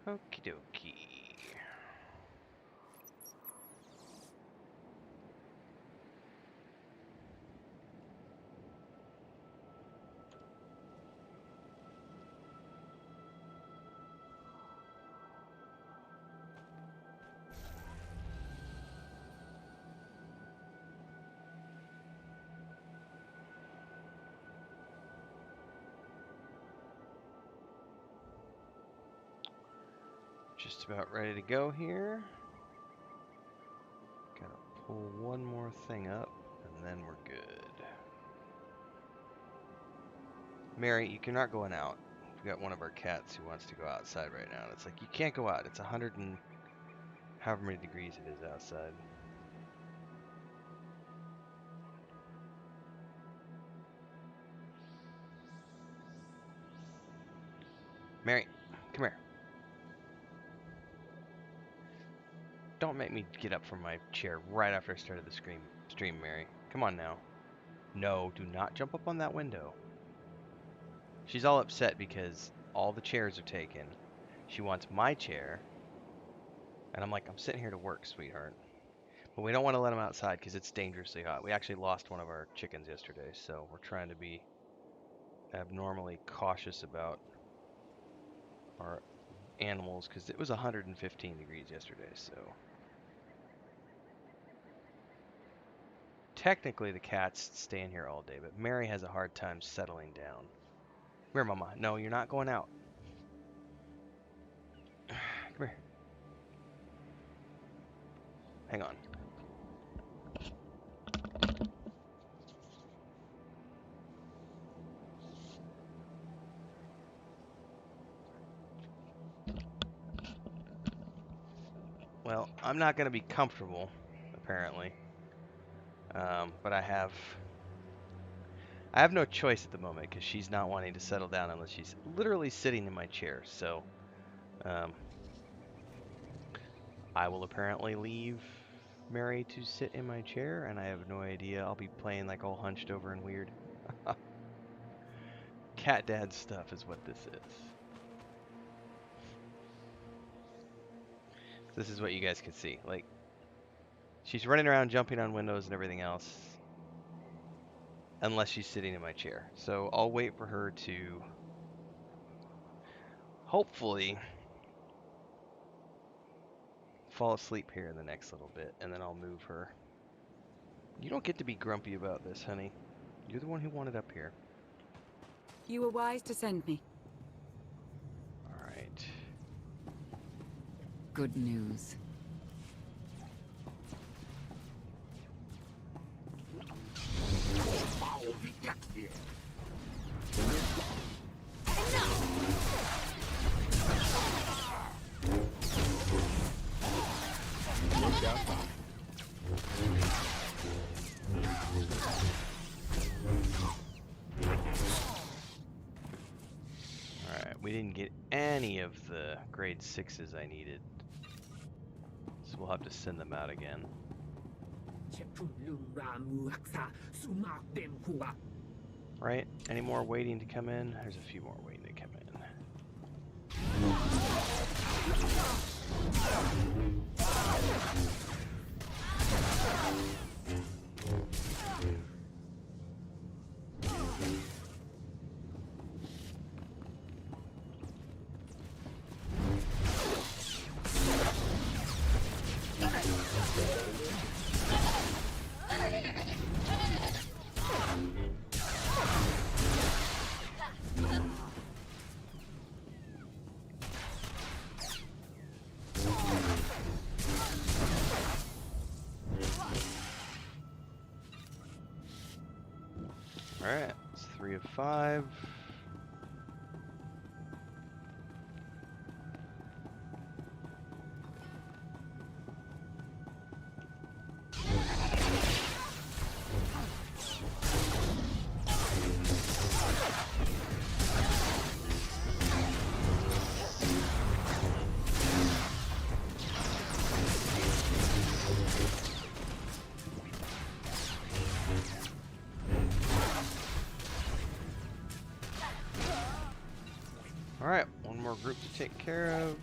Okie dokie. Just about ready to go here. Gotta pull one more thing up, and then we're good. Mary, you're not going out. We got one of our cats who wants to go outside right now. And it's like, you can't go out. It's 100 and however many degrees it is outside. Mary, come here. Don't make me get up from my chair right after I started the stream, Mary. Come on now. No, do not jump up on that window. She's all upset because all the chairs are taken. She wants my chair. And I'm like, I'm sitting here to work, sweetheart. But we don't want to let them outside because it's dangerously hot. We actually lost one of our chickens yesterday, so we're trying to be abnormally cautious about our animals because it was 115 degrees yesterday, so technically the cats stay in here all day, but Mary has a hard time settling down. Come here, Mama. No, you're not going out. Come here. Hang on. Well, I'm not going to be comfortable, apparently. But I have no choice at the moment because she's not wanting to settle down unless she's literally sitting in my chair. So I will apparently leave Mary to sit in my chair, and I have no idea. I'll be playing like all hunched over and weird. Cat dad stuff is what this is. This is what you guys can see. Like, she's running around jumping on windows and everything else. Unless she's sitting in my chair. So I'll wait for her to hopefully fall asleep here in the next little bit, and then I'll move her. You don't get to be grumpy about this, honey. You're the one who wanted up here. You were wise to send me. All right. Good news. Alright, we didn't get any of the grade 6s I needed. So we'll have to send them out again. Right? Any more waiting to come in? There's a few more waiting to come in. Alright, it's 3 of 5. Alright, one more group to take care of.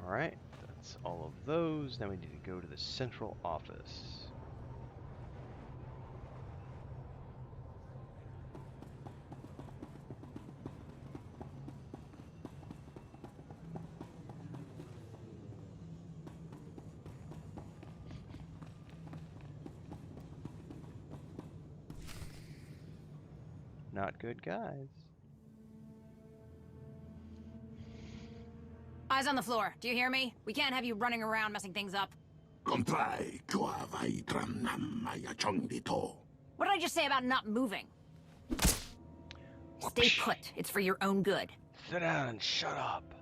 Alright, that's all of those. Now we need to go to the central office. Not good, guys. Eyes on the floor. Do you hear me? We can't have you running around messing things up. What did I just say about not moving? Stay put. It's for your own good. Sit down and shut up.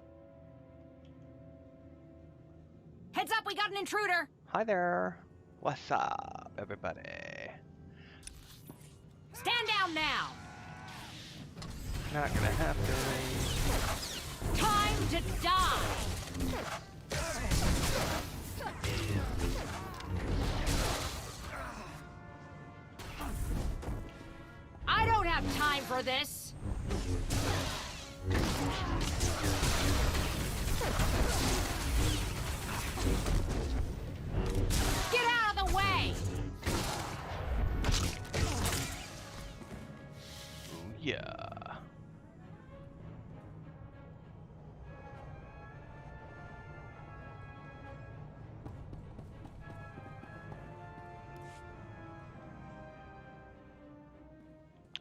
Heads up, we got an intruder. Hi there. What's up, everybody? Stand down now. Not gonna have to raise. Time to die. I don't have time for this. Get out of the way. Ooh, yeah.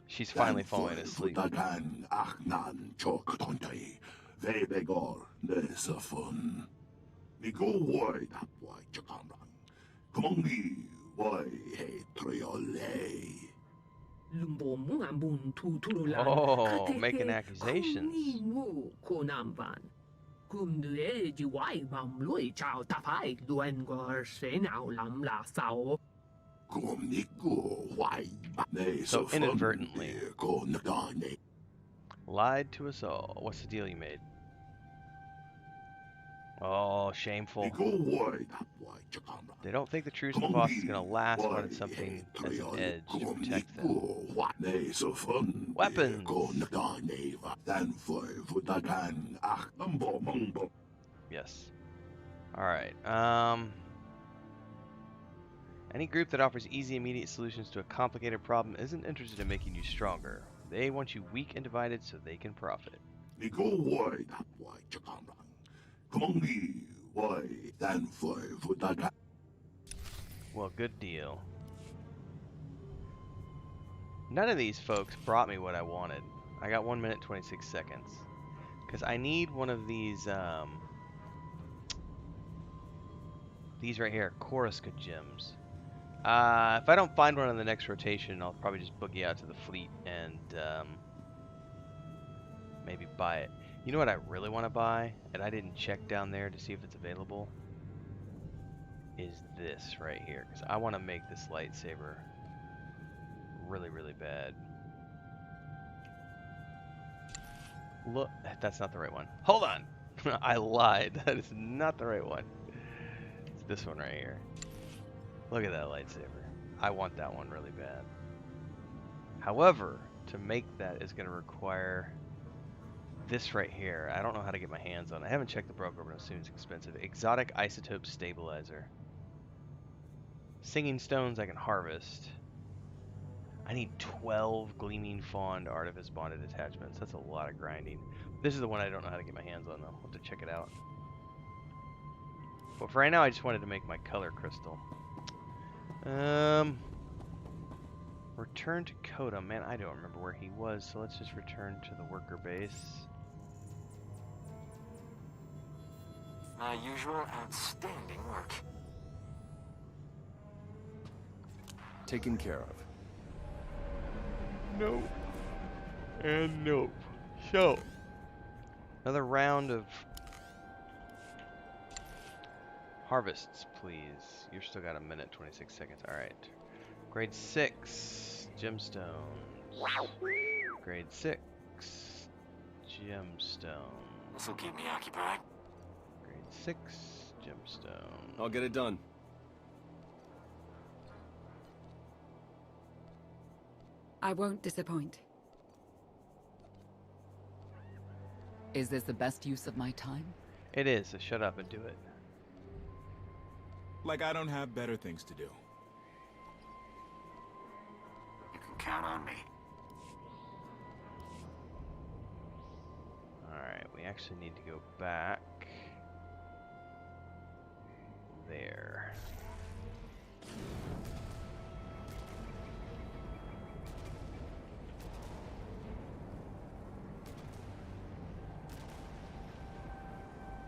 She's finally falling asleep. Oh, making accusations. So inadvertently lied to us all. What's the deal you made? Oh, shameful. They don't think the truce with the boss is going to last, wanted something as an edge to protect them. Weapons! Yes. Alright, any group that offers easy, immediate solutions to a complicated problem isn't interested in making you stronger. They want you weak and divided so they can profit. Well, good deal. None of these folks brought me what I wanted. I got 1 minute 26 seconds. Because I need one of these right here, Koruska gems. If I don't find one in the next rotation, I'll probably just boogie out to the fleet and maybe buy it. You know what I really want to buy, and I didn't check down there to see if it's available, is this right here. Because I want to make this lightsaber really, really bad. Look, that's not the right one. Hold on! I lied. That is not the right one. It's this one right here. Look at that lightsaber. I want that one really bad. However, to make that is going to require this right here. I don't know how to get my hands on it. I haven't checked the broker, but I assume it's expensive. Exotic isotope stabilizer. Singing stones I can harvest. I need 12 gleaming fawn artifice bonded attachments. That's a lot of grinding. This is the one I don't know how to get my hands on though. I'll have to check it out. But for right now, I just wanted to make my color crystal. Return to Coda. Man, I don't remember where he was, so let's just return to the worker base. My usual outstanding work. Taken care of. Nope. And nope. So, another round of Harvests, please. You've still got a minute, 26 seconds. Alright. Grade 6, gemstones. Grade 6, gemstones. This'll keep me occupied. Grade 6, gemstone. I'll get it done. I won't disappoint. Is this the best use of my time? It is, so shut up and do it. Like I don't have better things to do. You can count on me. Alright, we actually need to go back there.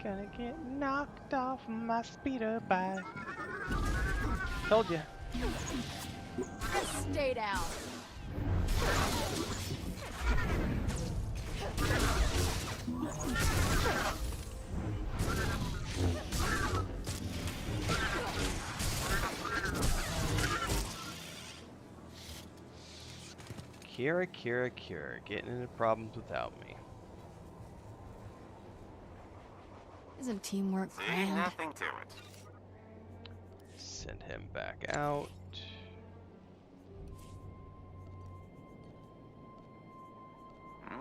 Gonna get knocked off my speeder bike. Told ya. Stay down. Kira, getting into problems without me. Isn't teamwork See, grand? nothing to it. Send him back out.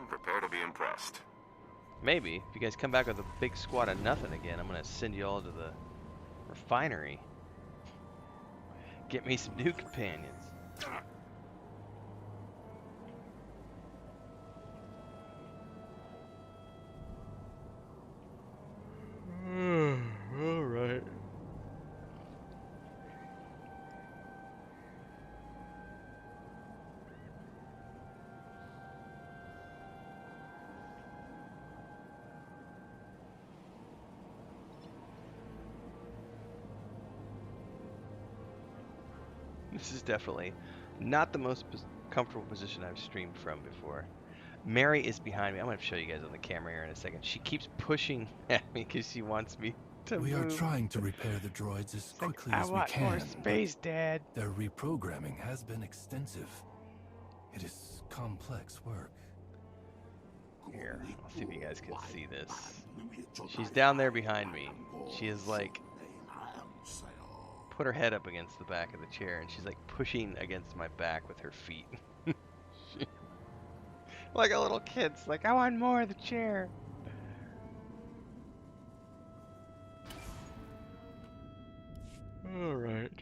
Prepare to be impressed. Maybe, if you guys come back with a big squad of nothing again, I'm gonna send you all to the refinery. Get me some new companions. Alright. This is definitely not the most comfortable position I've streamed from before. Mary is behind me. I'm going to show you guys on the camera here in a second. She keeps pushing at me because she wants me to We move. are trying to repair the droids as quickly I as we want can. more space, Dad. Their reprogramming has been extensive. It is complex work. Here, I'll see if you guys can see this. She's down there behind me. She is like put her head up against the back of the chair and she's like pushing against my back with her feet. Like a little kid's like, I want more of the chair. Alright.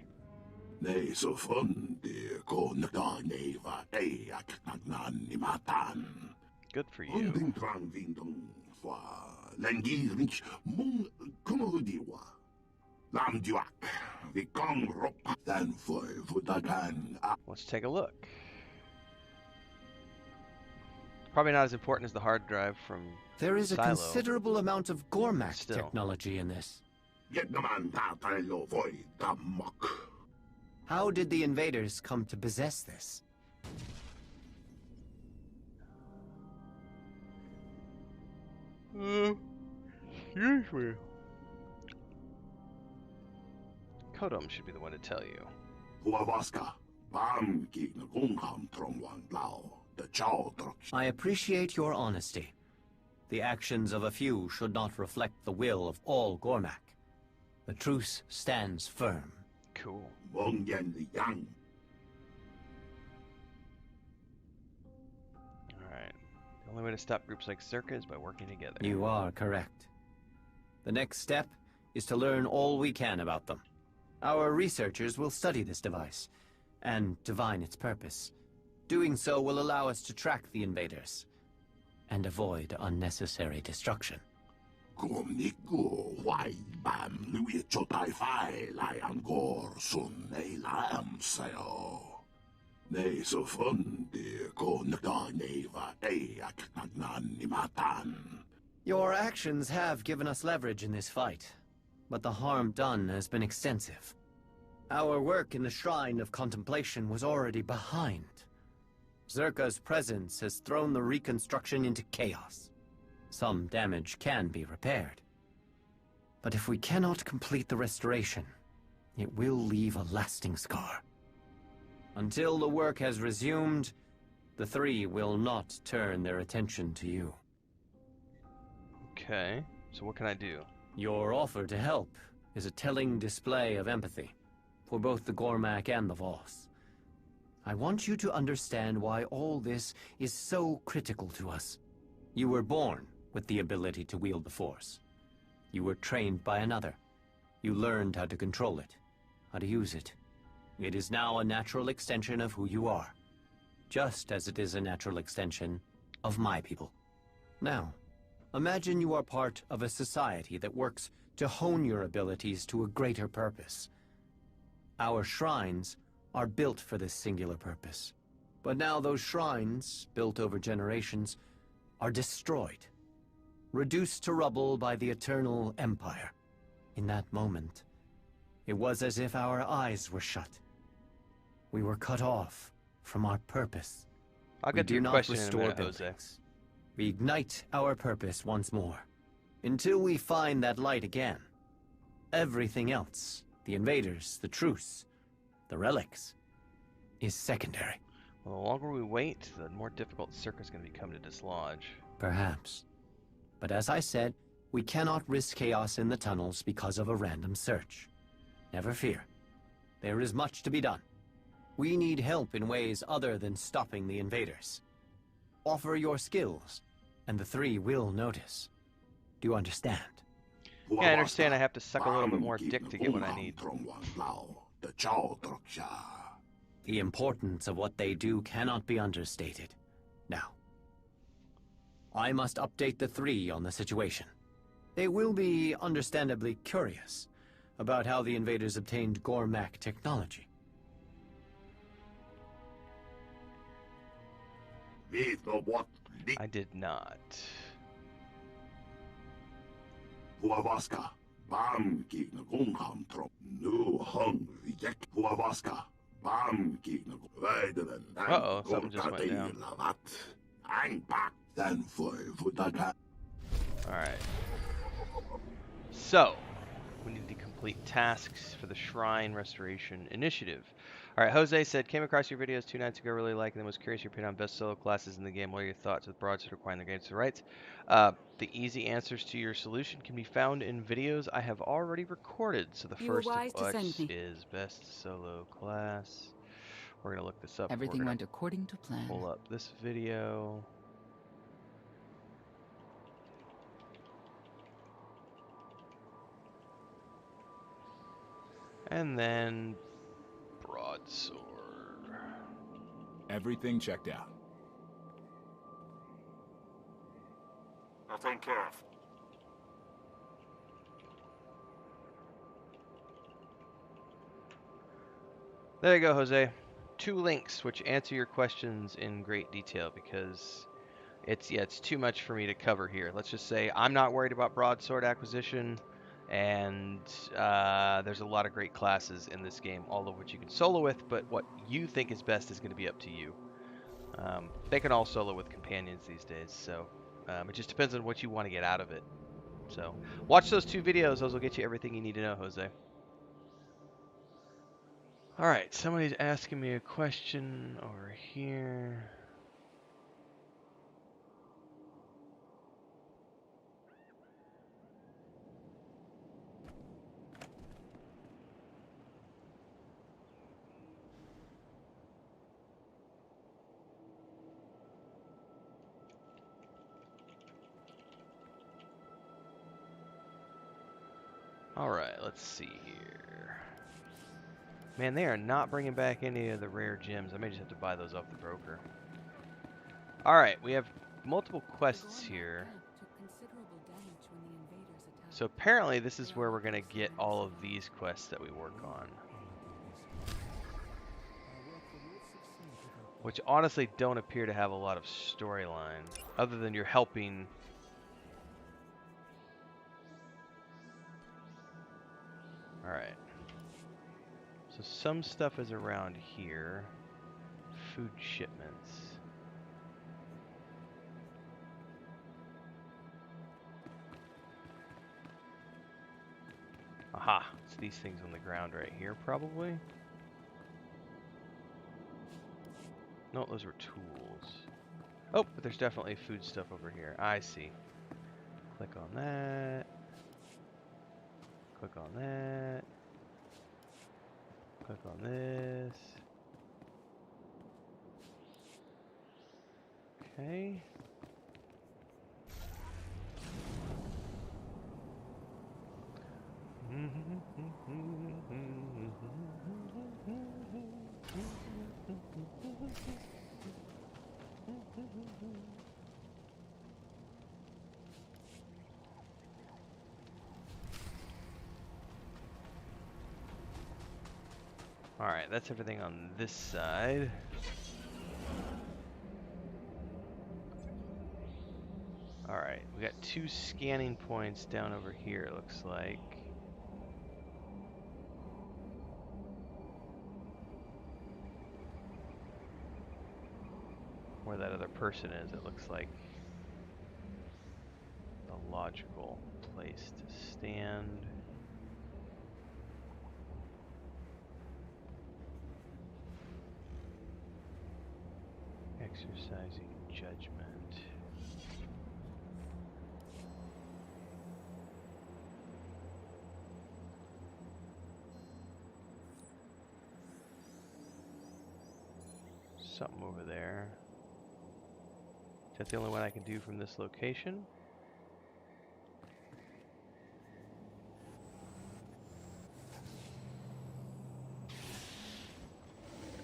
Good for you. Let's take a look. Probably not as important as the hard drive from There is a Silo. considerable amount of Gormak Still. technology in this. How did the invaders come to possess this? Excuse me. Kodum should be the one to tell you. I appreciate your honesty. The actions of a few should not reflect the will of all Gormak. The truce stands firm. Cool. Alright. The only way to stop groups like Circa is by working together. You are correct. The next step is to learn all we can about them. Our researchers will study this device and divine its purpose. Doing so will allow us to track the invaders and avoid unnecessary destruction. Your actions have given us leverage in this fight, but the harm done has been extensive. Our work in the Shrine of Contemplation was already behind. Zerka's presence has thrown the reconstruction into chaos. Some damage can be repaired. But if we cannot complete the restoration, it will leave a lasting scar. Until the work has resumed, the three will not turn their attention to you. Okay, so what can I do? Your offer to help is a telling display of empathy for both the Gormak and the Voss. I want you to understand why all this is so critical to us. You were born with the ability to wield the Force. You were trained by another. You learned how to control it, how to use it. It is now a natural extension of who you are, just as it is a natural extension of my people. Now, imagine you are part of a society that works to hone your abilities to a greater purpose. Our shrines are built for this singular purpose. But now those shrines, built over generations, are destroyed, reduced to rubble by the Eternal Empire. In that moment, it was as if our eyes were shut. We were cut off from our purpose. I'll get to your question in a minute, Jose. We ignite our purpose once more. Until we find that light again, everything else, the invaders, the truce, the relics, is secondary. Well, the longer we wait, the more difficult the circuit's going to become to dislodge. Perhaps. But as I said, we cannot risk chaos in the tunnels because of a random search. Never fear. There is much to be done. We need help in ways other than stopping the invaders. Offer your skills, and the three will notice. Do you understand? Yeah, I understand I have to suck a little bit more dick to get what I need. The importance of what they do cannot be understated. Now, I must update the three on the situation. They will be understandably curious about how the invaders obtained Gormak technology. I did not. Uh-oh, something just went down. Alright. So, we need to complete tasks for the Shrine Restoration Initiative. Alright, Jose said, came across your videos 2 nights ago, really liked them, was curious your opinion on best solo classes in the game. What are your thoughts with broadsword requiring the games to rights? The easy answers to your solution can be found in videos I have already recorded. So the first of which is best solo class. We're going to look this up. Everything went according to plan. Pull up this video. And then broadsword. Everything checked out. I'll take care of. There you go, Jose. 2 links which answer your questions in great detail because it's too much for me to cover here. Let's just say I'm not worried about broadsword acquisition, and there's a lot of great classes in this game, all of which you can solo with, but what you think is best is going to be up to you. They can all solo with companions these days, so it just depends on what you want to get out of it. So watch those 2 videos. Those will get you everything you need to know, Jose. Alright, somebody's asking me a question over here. Alright, let's see here. Man, they are not bringing back any of the rare gems. I may just have to buy those off the broker. Alright, we have multiple quests here. So apparently this is where we're going to get all of these quests that we work on. Which honestly don't appear to have a lot of storyline, other than you're helping. Alright. So some stuff is around here. Food shipments. Aha, it's these things on the ground right here, probably. No, those were tools. Oh, but there's definitely food stuff over here. I see. Click on that. Click on that. Click on this. Okay. Alright, that's everything on this side. Alright, we got 2 scanning points down over here, it looks like. Where that other person is, it looks like the logical place to stand. Exercising judgment. Something over there. Is that the only one I can do from this location?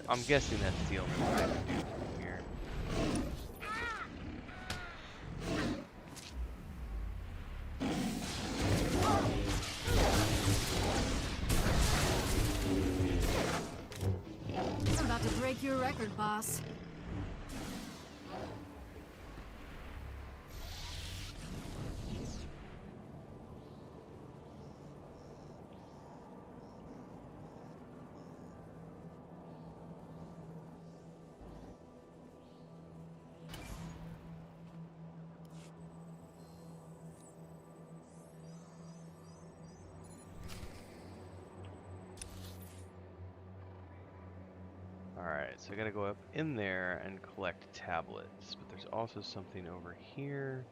I'm guessing that's the only one I can do from here. I'm about to break your record, boss. Alright, so I gotta go up in there and collect tablets, but there's also something over here.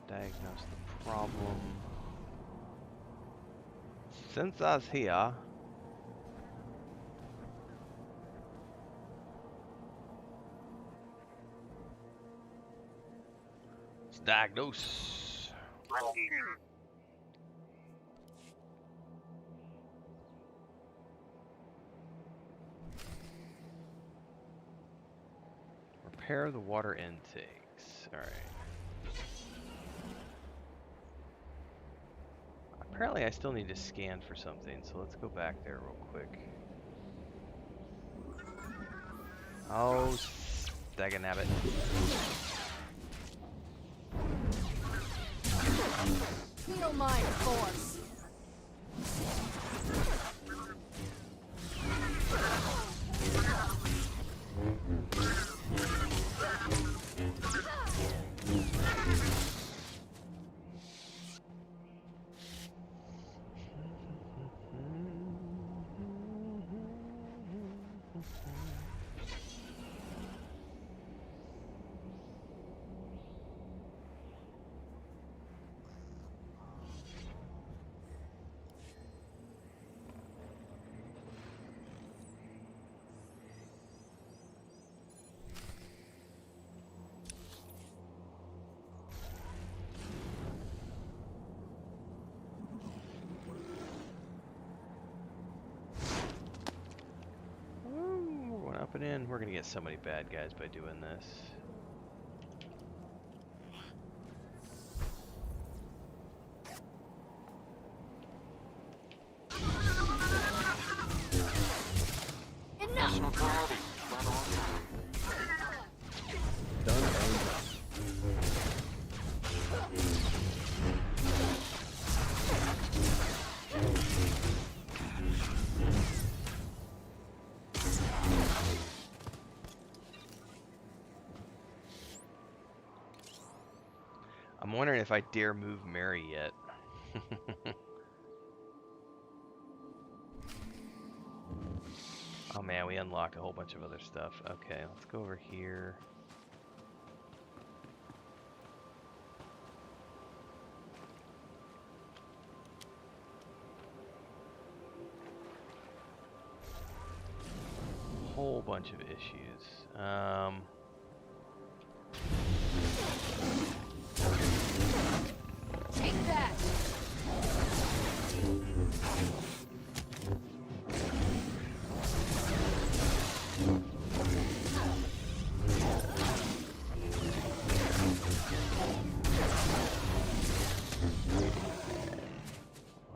Diagnose the problem. Sensors here. Let's diagnose. Repair the water intakes. Alright. Apparently I still need to scan for something, so let's go back there real quick. Oh, daganabbit. Feel my force. Up and in. We're gonna get so many bad guys by doing this. National priority. Done and done. I'm wondering if I dare move Mary yet. Oh man, we unlocked a whole bunch of other stuff. Okay, let's go over here. Whole bunch of issues. Take that!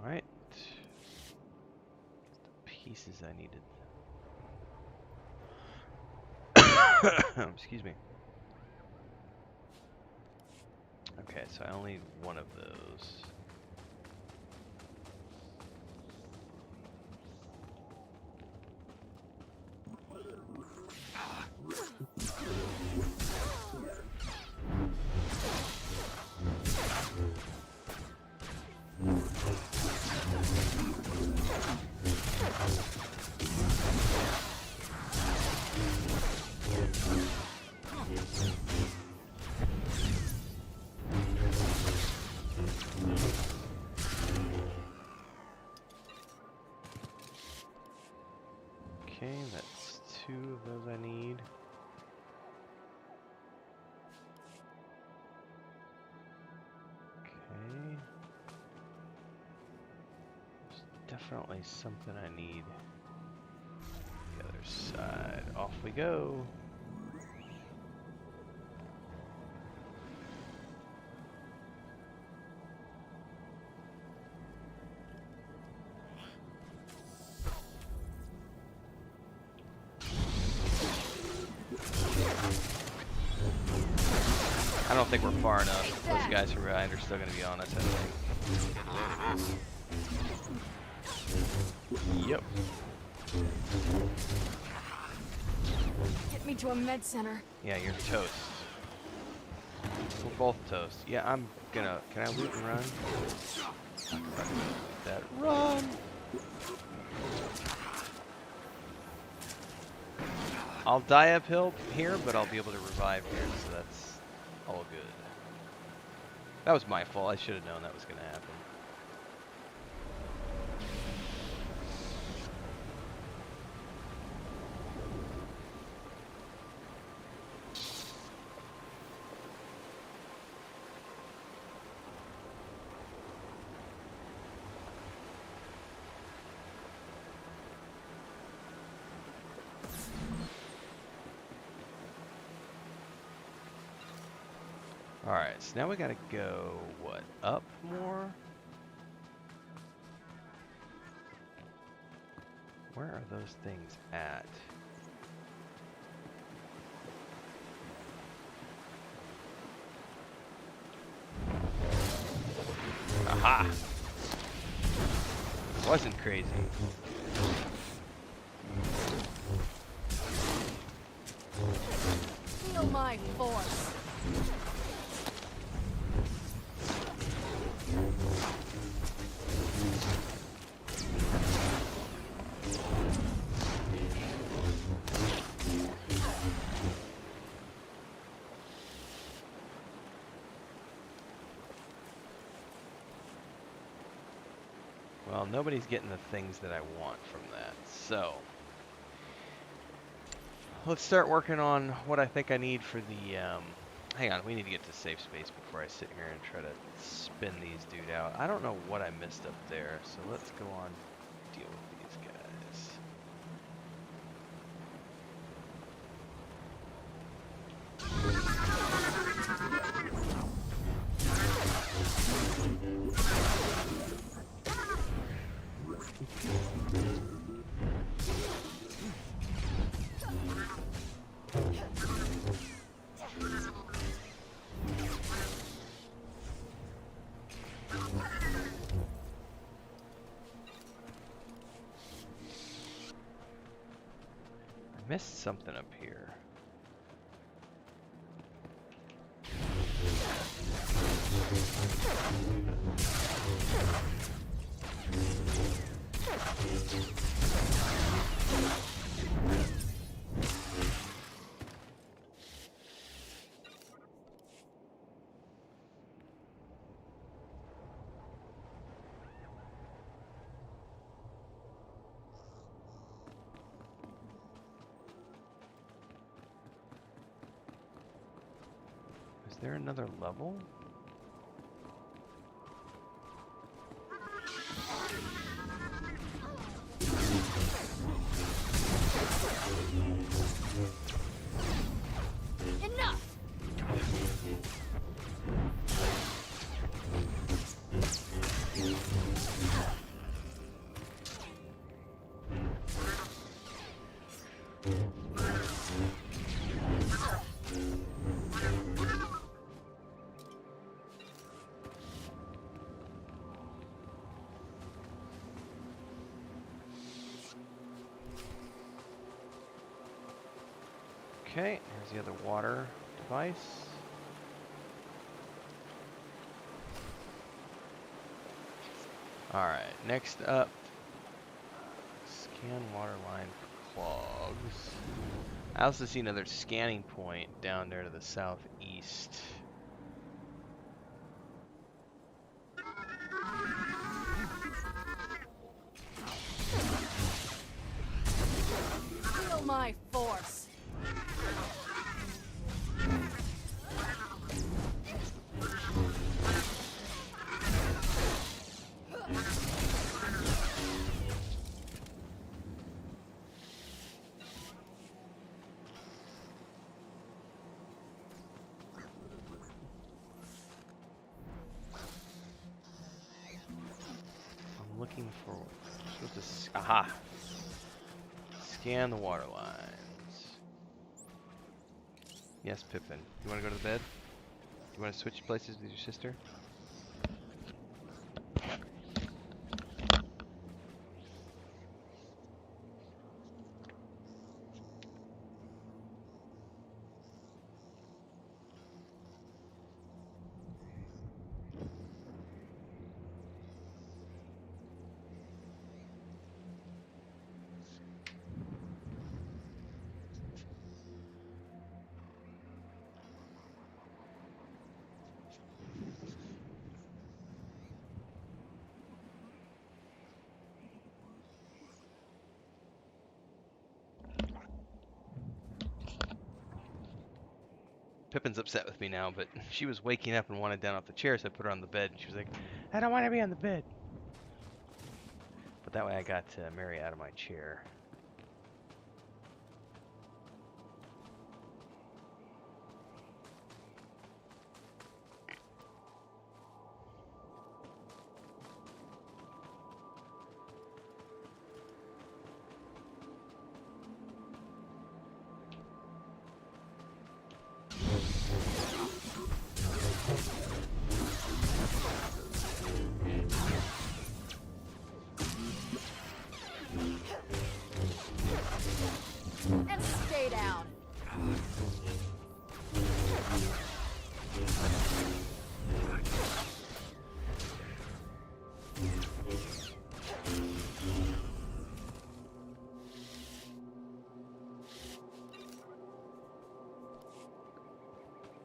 Alright. The pieces I needed. Excuse me. Okay, so I only need one of those. Okay, that's 2 of those I need. Okay. There's definitely something I need. The other side. Off we go. I don't think we're far enough. Those guys from behind are still going to be on us, I think. Yep. Get me to a med center. Yeah, you're toast. We're both toast. Yeah, I'm gonna... Can I loot and run? That run! I'll die uphill here, but I'll be able to revive here, so that's all good. That was my fault. I should have known that was going to happen. Alright, so now we gotta go, what, up more? Where are those things at? Aha! Wasn't crazy. Feel my force. Well, nobody's getting the things that I want from that, so let's start working on what I think I need for the, hang on, we need to get to safe space before I sit here and try to spin these dude out. I don't know what I missed up there, so let's go on deal with these guys. Missed something up here. there another level? Enough! Okay, here's the other water device. Alright, next up, scan water line for clogs. I also see another scanning point down there to the southeast. Feel my force. I'm looking for. Aha! Scan the water lines. Yes, Pippin. You want to go to the bed? You want to switch places with your sister? Pippin's upset with me now, but she was waking up and wanted down off the chair, so I put her on the bed. And she was like, I don't want to be on the bed. But that way I got Mary out of my chair. And stay down.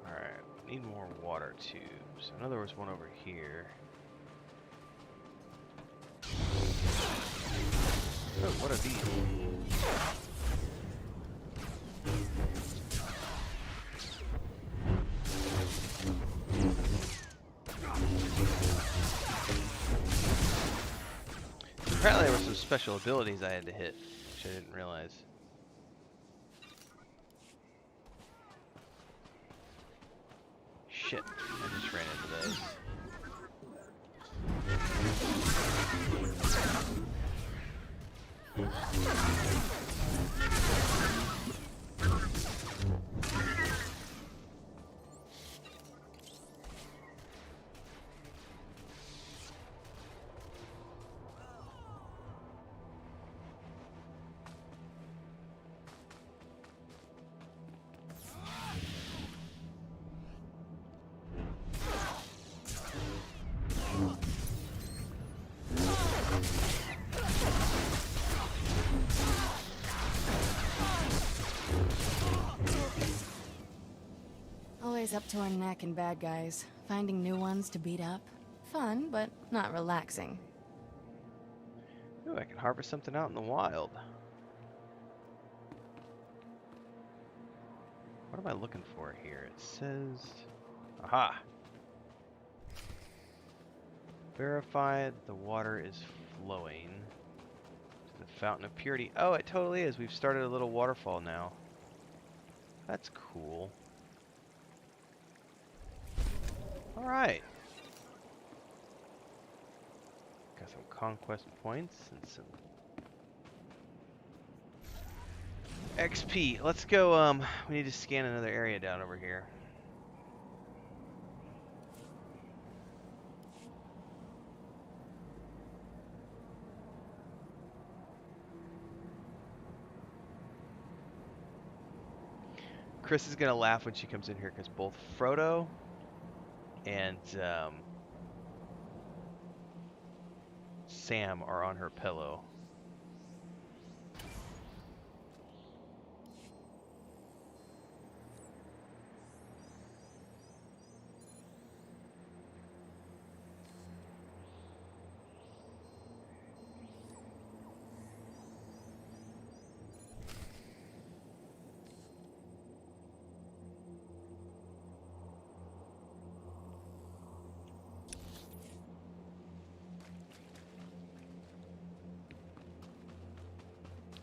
Alright, need more water tubes. I know there was one over here. Oh, what are these? Apparently there were some special abilities I had to hit, which I didn't realize. Shit, I just ran into those. Always up to our neck in bad guys. Finding new ones to beat up. Fun, but not relaxing. Ooh, I can harvest something out in the wild. What am I looking for here? It says Aha! Verify that the water is flowing to the fountain of purity. Oh, it totally is. We've started a little waterfall now. That's cool. Alright. Got some conquest points and some XP. Let's go, we need to scan another area down over here. Chris is gonna laugh when she comes in here because both Frodo and Sam are on her pillow.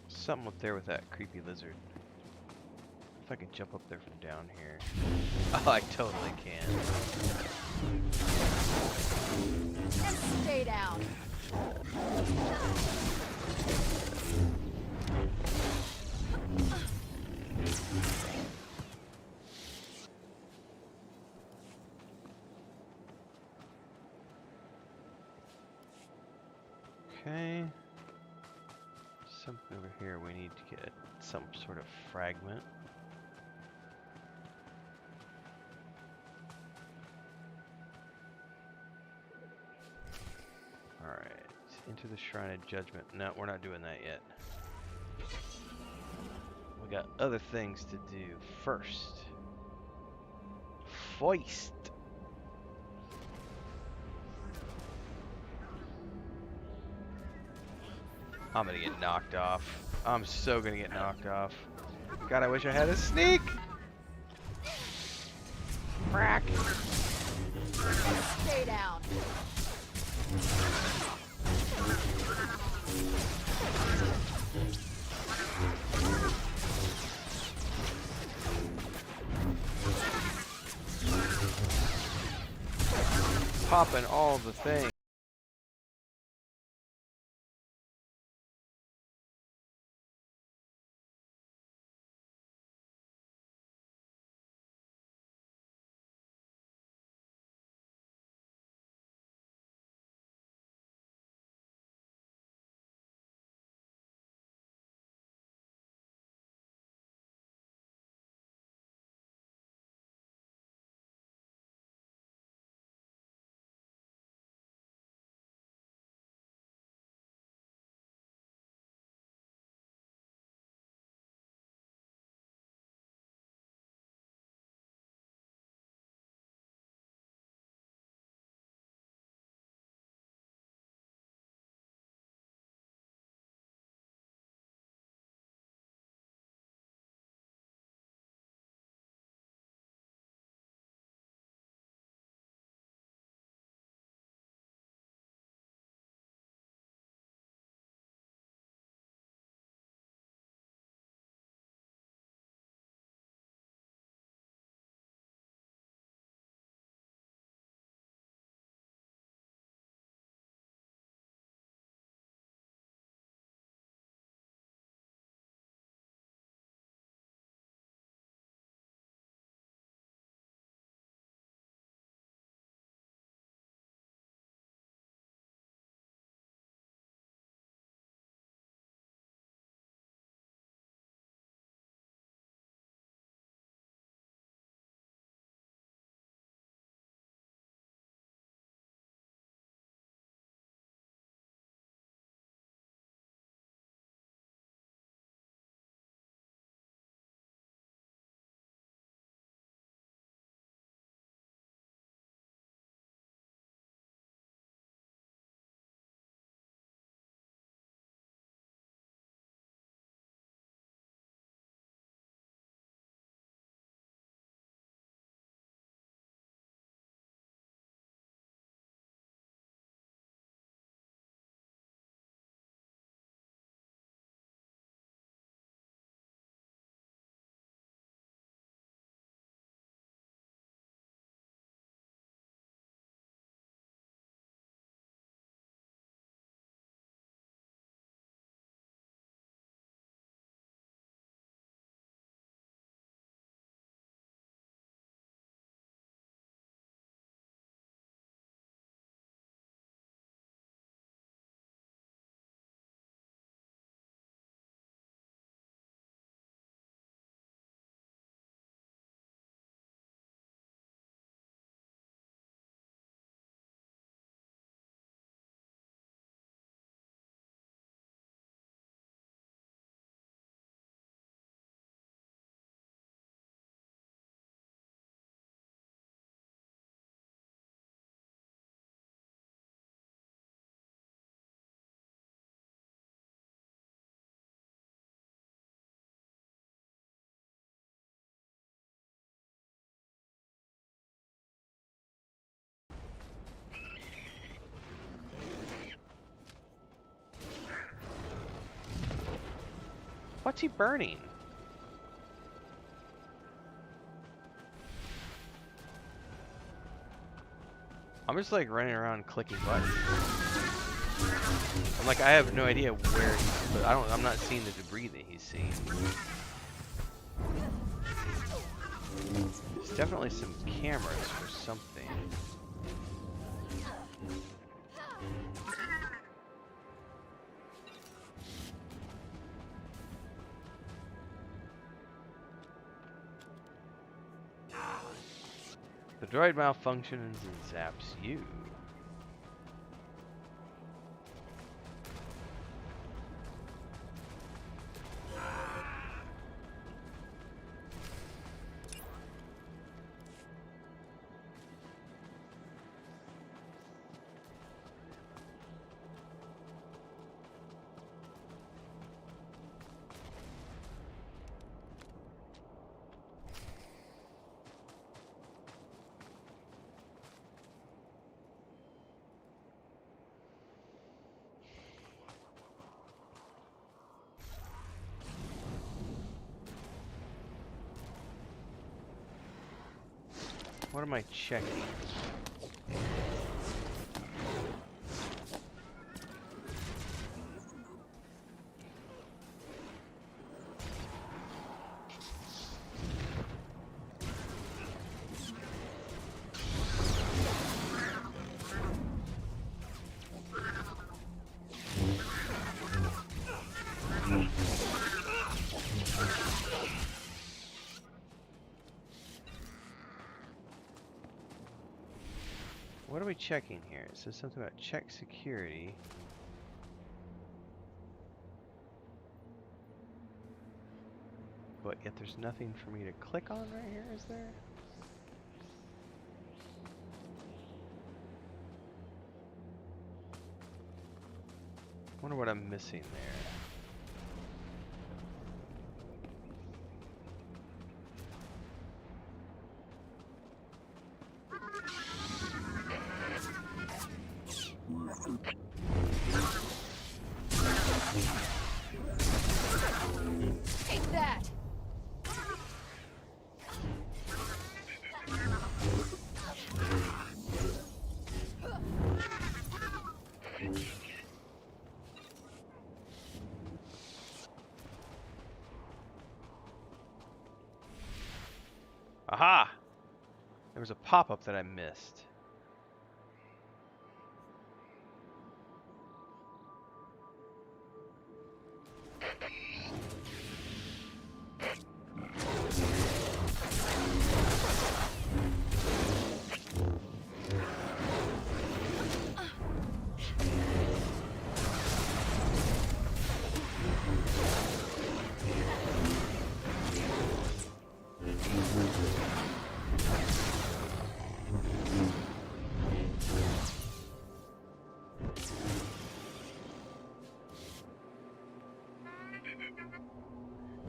Something up there with that creepy lizard. If I can jump up there from down here. Oh, I totally can. And stay down. Okay. Something over here we need to get some sort of fragment. Alright. Into the Shrine of Judgment. No, we're not doing that yet. We got other things to do first. Foist. I'm gonna get knocked off. I'm so gonna get knocked off. God, I wish I had a sneak! Crack! Stay down. Popping all the things. What's he burning? I'm just like running around clicking buttons. I'm like, I have no idea where he's, but I'm not seeing the debris that he's seeing. There's definitely some cameras for something. The droid malfunctions and zaps you. What am I checking? What are we checking here? It says something about check security. But yet there's nothing for me to click on right here, is there? Wonder what I'm missing there. Take that! Aha! There was a pop-up that I missed.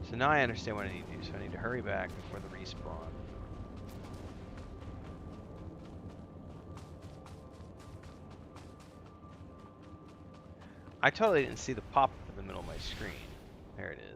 So now I understand what I need to do. So I need to hurry back before the respawn. I totally didn't see the pop-up in the middle of my screen. There it is.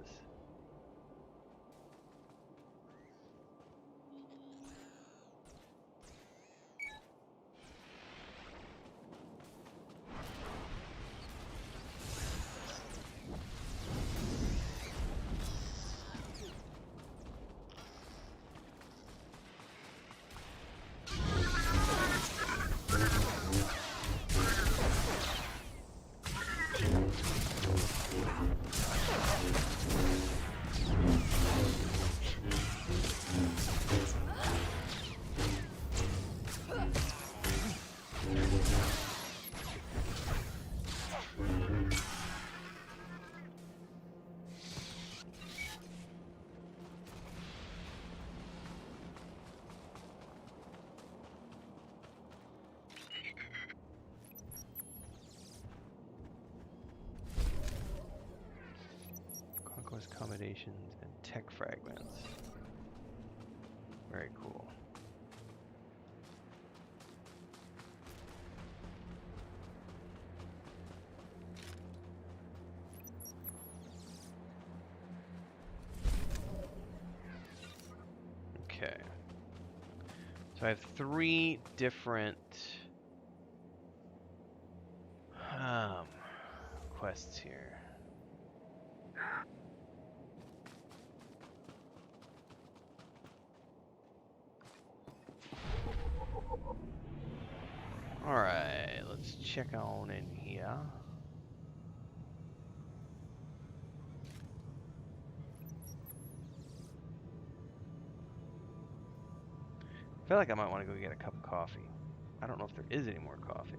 Accommodations and tech fragments. Very cool. Okay. So I have 3 different quests here. Alright, let's check on in here. I feel like I might want to go get a cup of coffee. I don't know if there is any more coffee.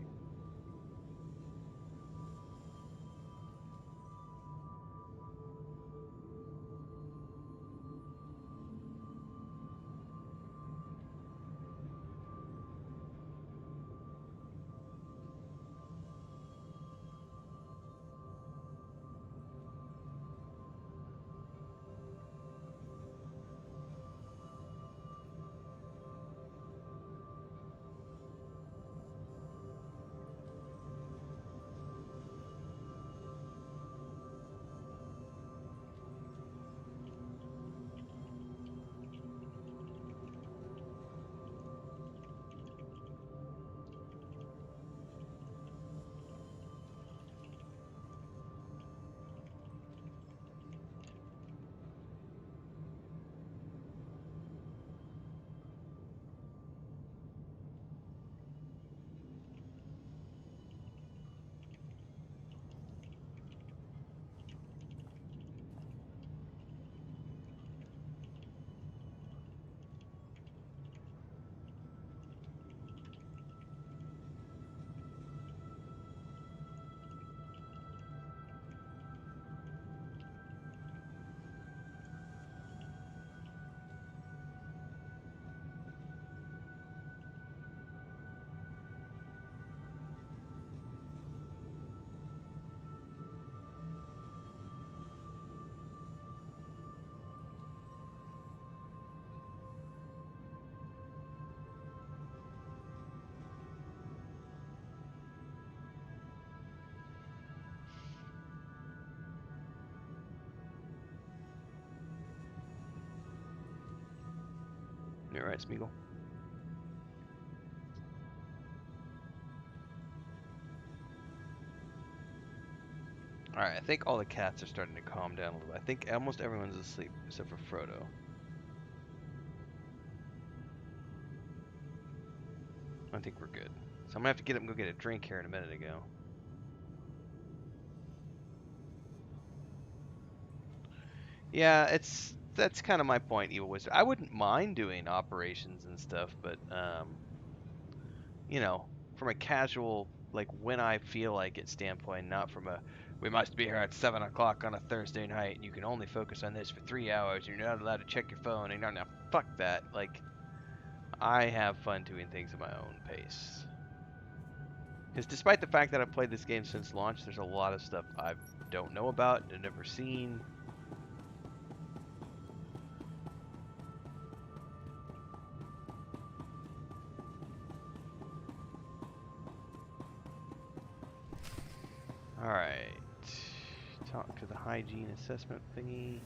You alright, Smeagol? Alright, I think all the cats are starting to calm down a little bit. I think almost everyone's asleep except for Frodo. I think we're good. So I'm gonna have to get up and go get a drink here in a minute ago. Yeah, that's kind of my point, Evil Wizard. I wouldn't mind doing operations and stuff, but you know, from a casual, like when I feel like it standpoint, not from a we must be here at 7 o'clock on a Thursday night and you can only focus on this for 3 hours and you're not allowed to check your phone and you're not, fuck that. Like, I have fun doing things at my own pace. Because despite the fact that I've played this game since launch, there's a lot of stuff I don't know about and have never seen. Alright. Talk to the hygiene assessment thingy.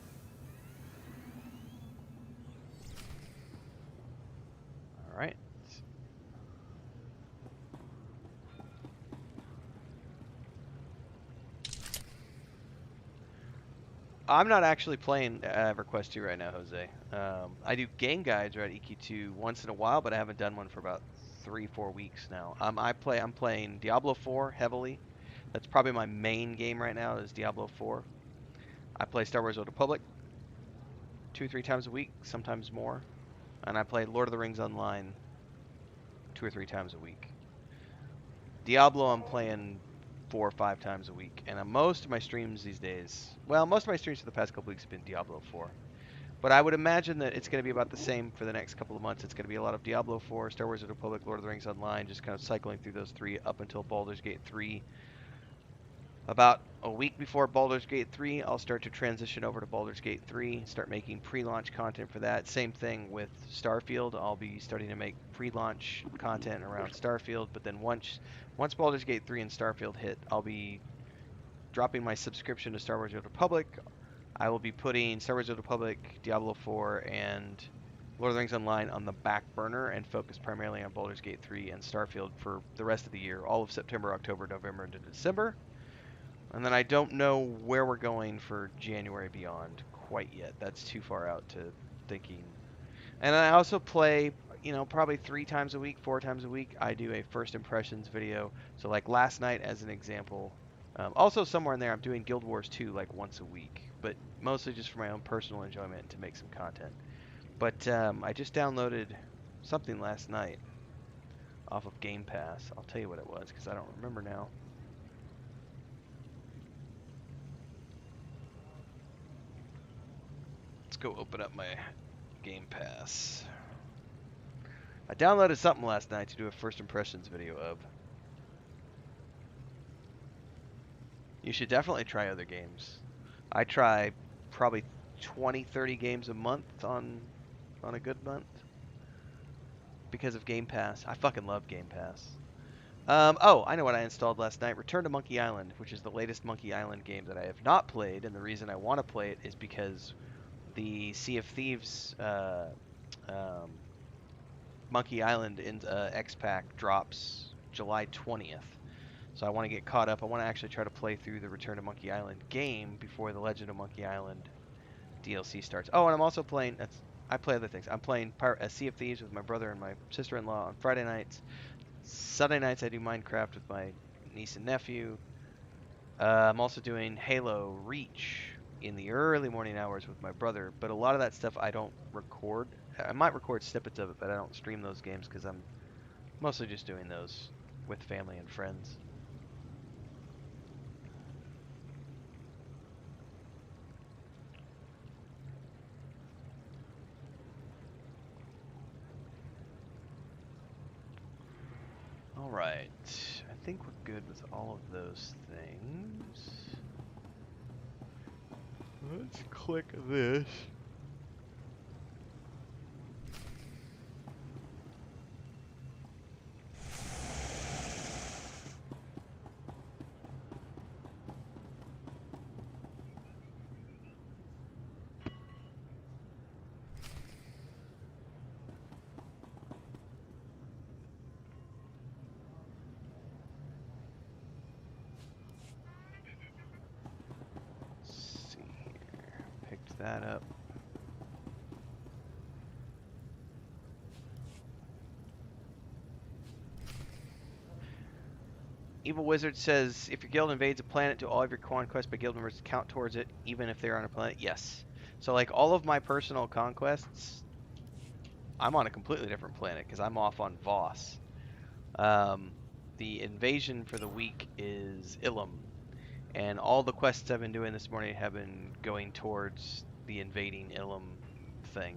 Alright. I'm not actually playing EverQuest 2 right now, Jose. I do game guides right at EQ2 once in a while, but I haven't done one for about 3-4 weeks now. I'm playing Diablo 4 heavily. That's probably my main game right now is Diablo 4. I play Star Wars: Old Republic 2 or 3 times a week, sometimes more. And I play Lord of the Rings Online 2 or 3 times a week. Diablo I'm playing 4 or 5 times a week. And most of my streams these days, well, most of my streams for the past couple weeks have been Diablo 4. But I would imagine that it's going to be about the same for the next couple of months. It's going to be a lot of Diablo 4, Star Wars: Old Republic, Lord of the Rings Online, just kind of cycling through those 3 up until Baldur's Gate 3. About a week before Baldur's Gate 3, I'll start to transition over to Baldur's Gate 3, start making pre-launch content for that. Same thing with Starfield. I'll be starting to make pre-launch content around Starfield, but then once Baldur's Gate 3 and Starfield hit, I'll be dropping my subscription to Star Wars: Old Republic. I will be putting Star Wars: Old Republic, Diablo 4, and Lord of the Rings Online on the back burner and focus primarily on Baldur's Gate 3 and Starfield for the rest of the year, all of September, October, November, into December. And then I don't know where we're going for January beyond quite yet. That's too far out to thinking. And I also play, you know, probably 3 times a week, 4 times a week. I do a first impressions video. So like last night as an example. Also somewhere in there I'm doing Guild Wars 2 like once a week. But mostly just for my own personal enjoyment and to make some content. But I just downloaded something last night off of Game Pass. I'll tell you what it was because I don't remember now. Let's go open up my Game Pass. I downloaded something last night to do a first impressions video of. You should definitely try other games. I try probably 20, 30 games a month on a good month because of Game Pass. I fucking love Game Pass. Oh, I know what I installed last night. Return to Monkey Island, which is the latest Monkey Island game that I have not played, and the reason I want to play it is because the Sea of Thieves Monkey Island in X-Pack drops July 20th. So I want to get caught up. I want to actually try to play through the Return to Monkey Island game before the Legend of Monkey Island DLC starts. Oh, and I'm also playing... I play other things. I'm playing Sea of Thieves with my brother and my sister-in-law on Friday nights. Sunday nights I do Minecraft with my niece and nephew. I'm also doing Halo Reach in the early morning hours with my brother. But a lot of that stuff I don't record. I might record snippets of it, but I don't stream those games because I'm mostly just doing those with family and friends. Alright, I think we're good with all of those things. Let's click this. That up. Evil Wizard says, if your guild invades a planet, do all of your conquests by guild members count towards it, even if they're on a planet? Yes. So like all of my personal conquests, I'm on a completely different planet because I'm off on Voss. The invasion for the week is Ilum, and all the quests I've been doing this morning have been going towards the invading Ilum thing.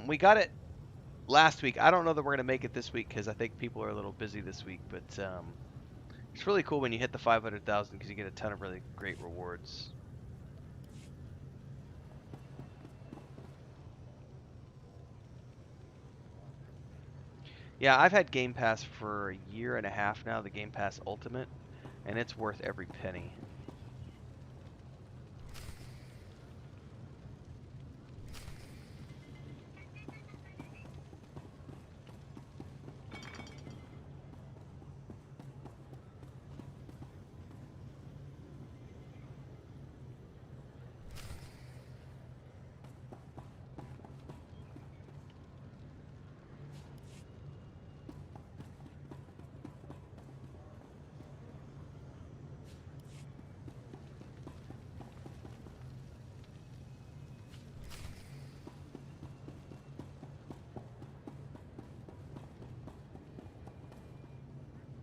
We got it last week. I don't know that we're going to make it this week because I think people are a little busy this week, but it's really cool when you hit the 500,000 because you get a ton of really great rewards. Yeah, I've had Game Pass for a year and a half now, the Game Pass Ultimate, and it's worth every penny.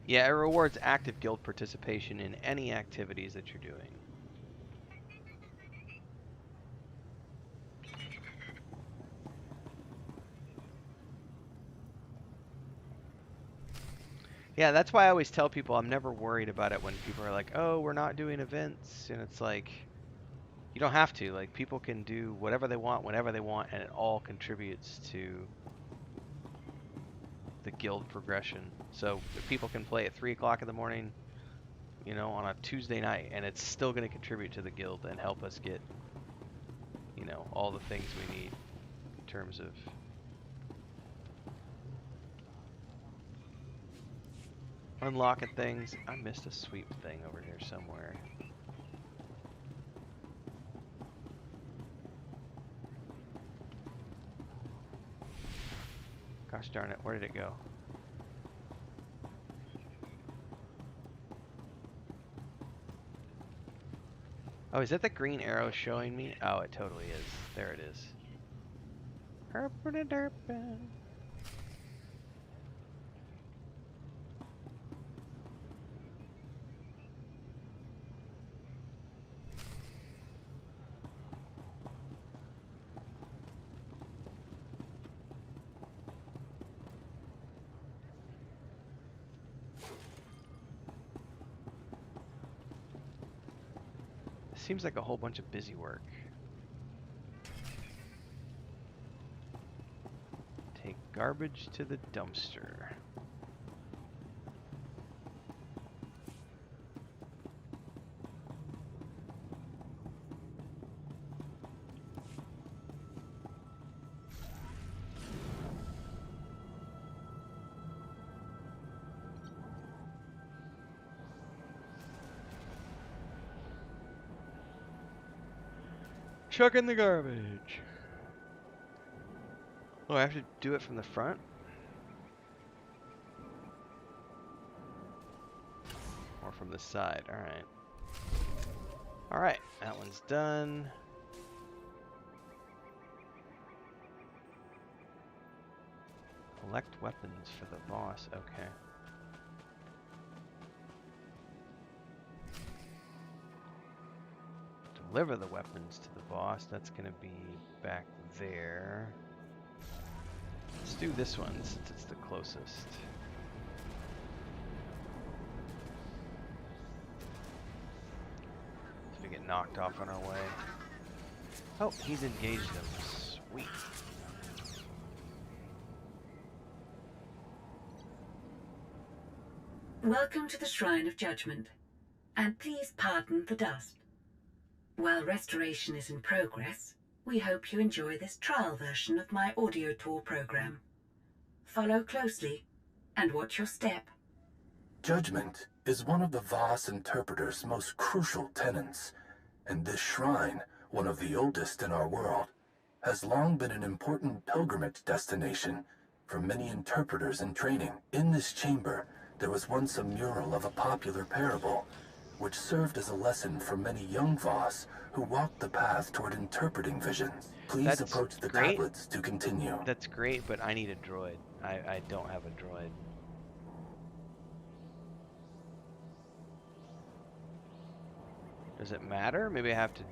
Yeah, it rewards active guild participation in any activities that you're doing. Yeah, that's why I always tell people I'm never worried about it when people are like, oh, we're not doing events. And it's like, you don't have to. Like, people can do whatever they want, whenever they want, and it all contributes to the guild progression. So if people can play at 3 o'clock in the morning, you know, on a Tuesday night, and it's still going to contribute to the guild and help us get, you know, all the things we need in terms of unlocking things. I missed a sweep thing over here somewhere. Gosh darn it, where did it go? Oh, is that the green arrow showing me? Oh, it totally is. There it is. Herpa-da-derpa. Seems like a whole bunch of busy work. Take garbage to the dumpster. Chuck in the garbage. Oh, I have to do it from the front? Or from the side, alright. Alright, that one's done. Collect weapons for the boss, okay. Deliver the weapons to the boss, that's gonna be back there. Let's do this one since it's the closest. If we get knocked off on our way. Oh, he's engaged them. Sweet. Welcome to the Shrine of Judgment, and please pardon the dust. While restoration is in progress, we hope you enjoy this trial version of my audio tour program. Follow closely and watch your step. Judgment is one of the Voss Interpreter's most crucial tenets, and this shrine, one of the oldest in our world, has long been an important pilgrimage destination for many interpreters in training. In this chamber, there was once a mural of a popular parable, which served as a lesson for many young Voss who walked the path toward interpreting visions. Please approach the tablets to continue. That's great, but I need a droid. I don't have a droid. Does it matter? Maybe I have to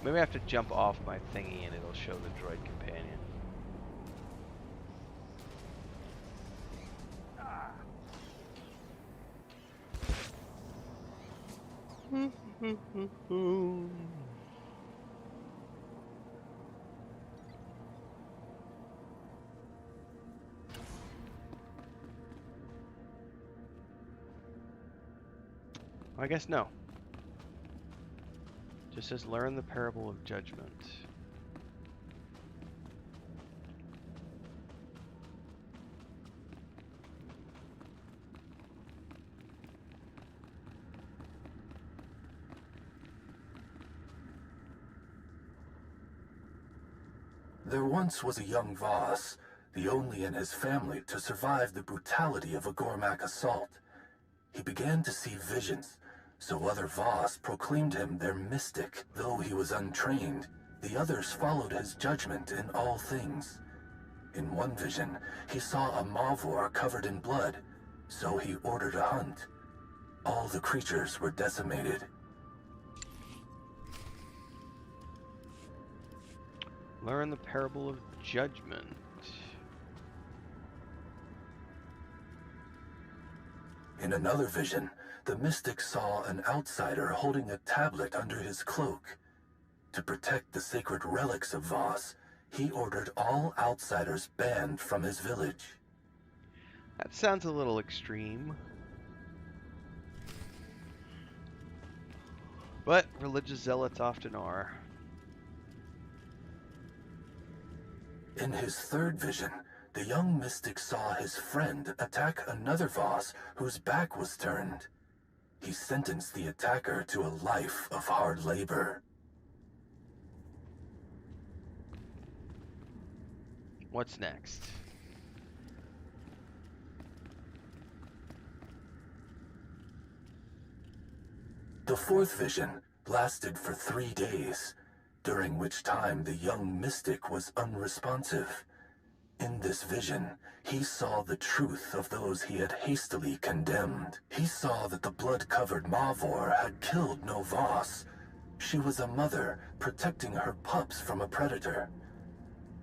maybe I have to jump off my thingy and it'll show the droid companion. I guess no. Just says learn the parable of judgment. There once was a young Voss, the only in his family to survive the brutality of a Gormak assault. He began to see visions, so other Voss proclaimed him their mystic. Though he was untrained, the others followed his judgment in all things. In one vision, he saw a Mavor covered in blood, so he ordered a hunt. All the creatures were decimated. Learn the parable of judgment. In another vision, the mystic saw an outsider holding a tablet under his cloak. To protect the sacred relics of Voss, he ordered all outsiders banned from his village. That sounds a little extreme. But religious zealots often are. In his third vision, the young mystic saw his friend attack another Voss whose back was turned. He sentenced the attacker to a life of hard labor. What's next? The fourth vision lasted for 3 days, during which time the young mystic was unresponsive. In this vision, he saw the truth of those he had hastily condemned. He saw that the blood-covered Mavor had killed no Voss. She was a mother protecting her pups from a predator.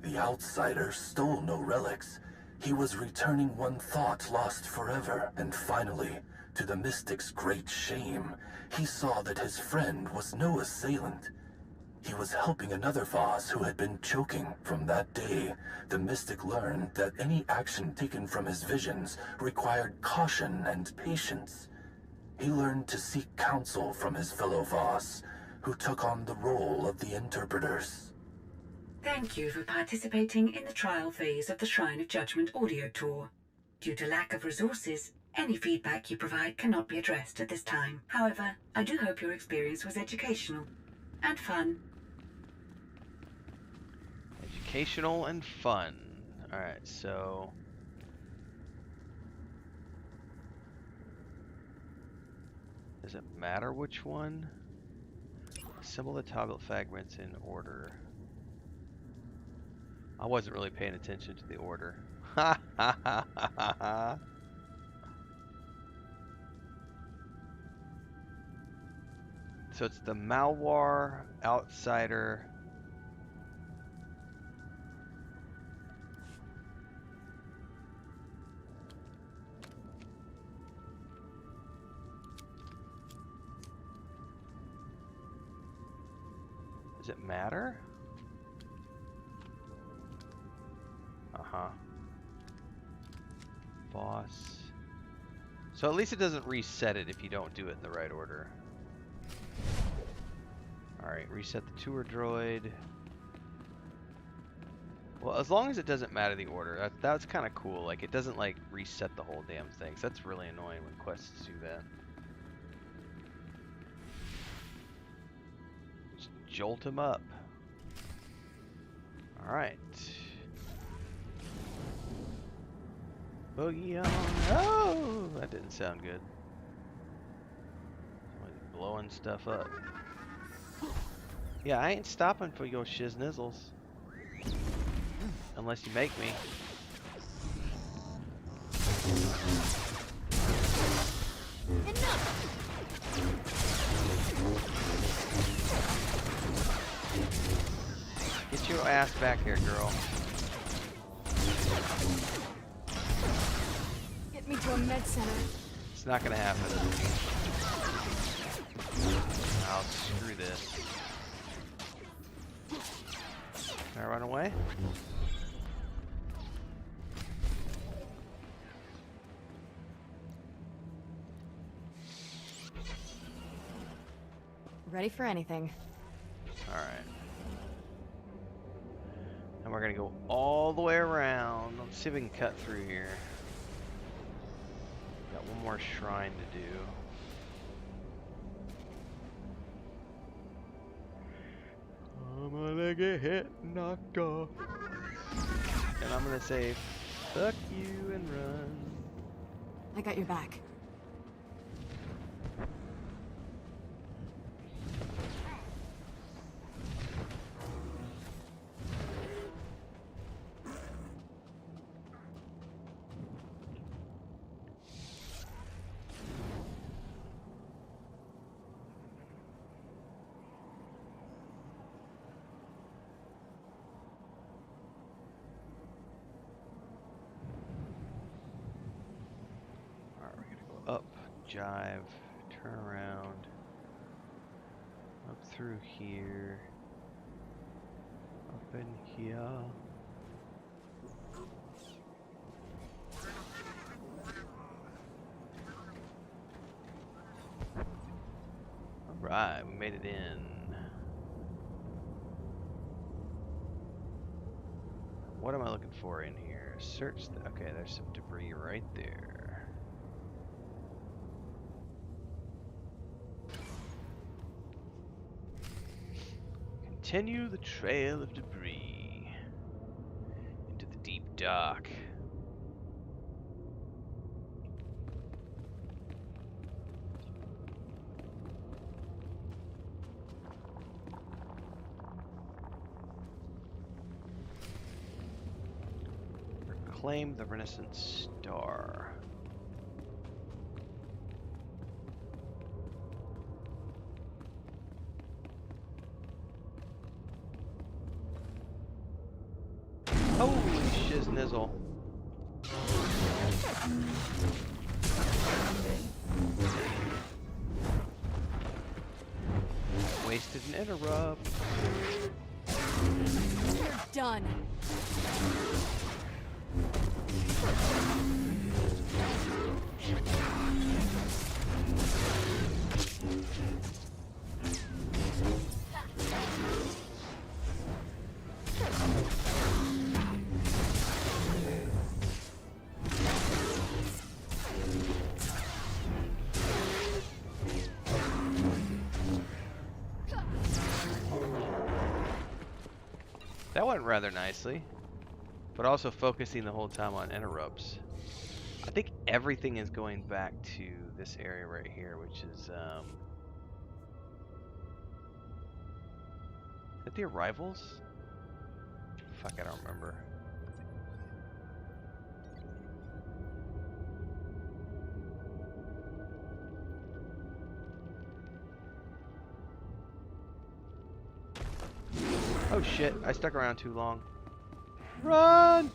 The outsider stole no relics. He was returning one thought lost forever. And finally, to the mystic's great shame, he saw that his friend was no assailant. He was helping another Voss who had been choking. From that day, the mystic learned that any action taken from his visions required caution and patience. He learned to seek counsel from his fellow Voss, who took on the role of the interpreters. Thank you for participating in the trial phase of the Shrine of Judgment audio tour. Due to lack of resources, any feedback you provide cannot be addressed at this time. However, I do hope your experience was educational and fun. Educational and fun. Alright, so... does it matter which one? Assemble the tablet fragments in order. I wasn't really paying attention to the order. Ha ha ha ha ha. So it's the Malwar, Outsider. Does it matter? Uh-huh. Boss. So at least it doesn't reset it if you don't do it in the right order. Alright, reset the tour droid. Well, as long as it doesn't matter the order, that's kind of cool. Like, it doesn't, like, reset the whole damn thing. So that's really annoying when quests do that. Just jolt him up. Alright. Boogie on. Oh! That didn't sound good. Like blowing stuff up. Yeah, I ain't stopping for your shiznizzles. Unless you make me. Get your ass back here, girl. Get me to a med center. It's not gonna happen. Oh, screw this. Can I run away? Ready for anything. Alright. And we're gonna go all the way around. Let's see if we can cut through here. Got one more shrine to do. I'm gonna get hit and knocked off. And I'm gonna say, fuck you and run. I got your back. Up, jive, turn around, up through here, up in here. Alright, we made it in. What am I looking for in here? Search. Okay, there's some debris right there. Continue the trail of debris into the deep dark. Reclaim the Renaissance Star. Holy shiznizzle. Wasted an interrupt. You're done. That went rather nicely, but also focusing the whole time on interrupts. I think everything is going back to this area right here, which is that the arrivals? Fuck, I don't remember. Oh shit, I stuck around too long. Run!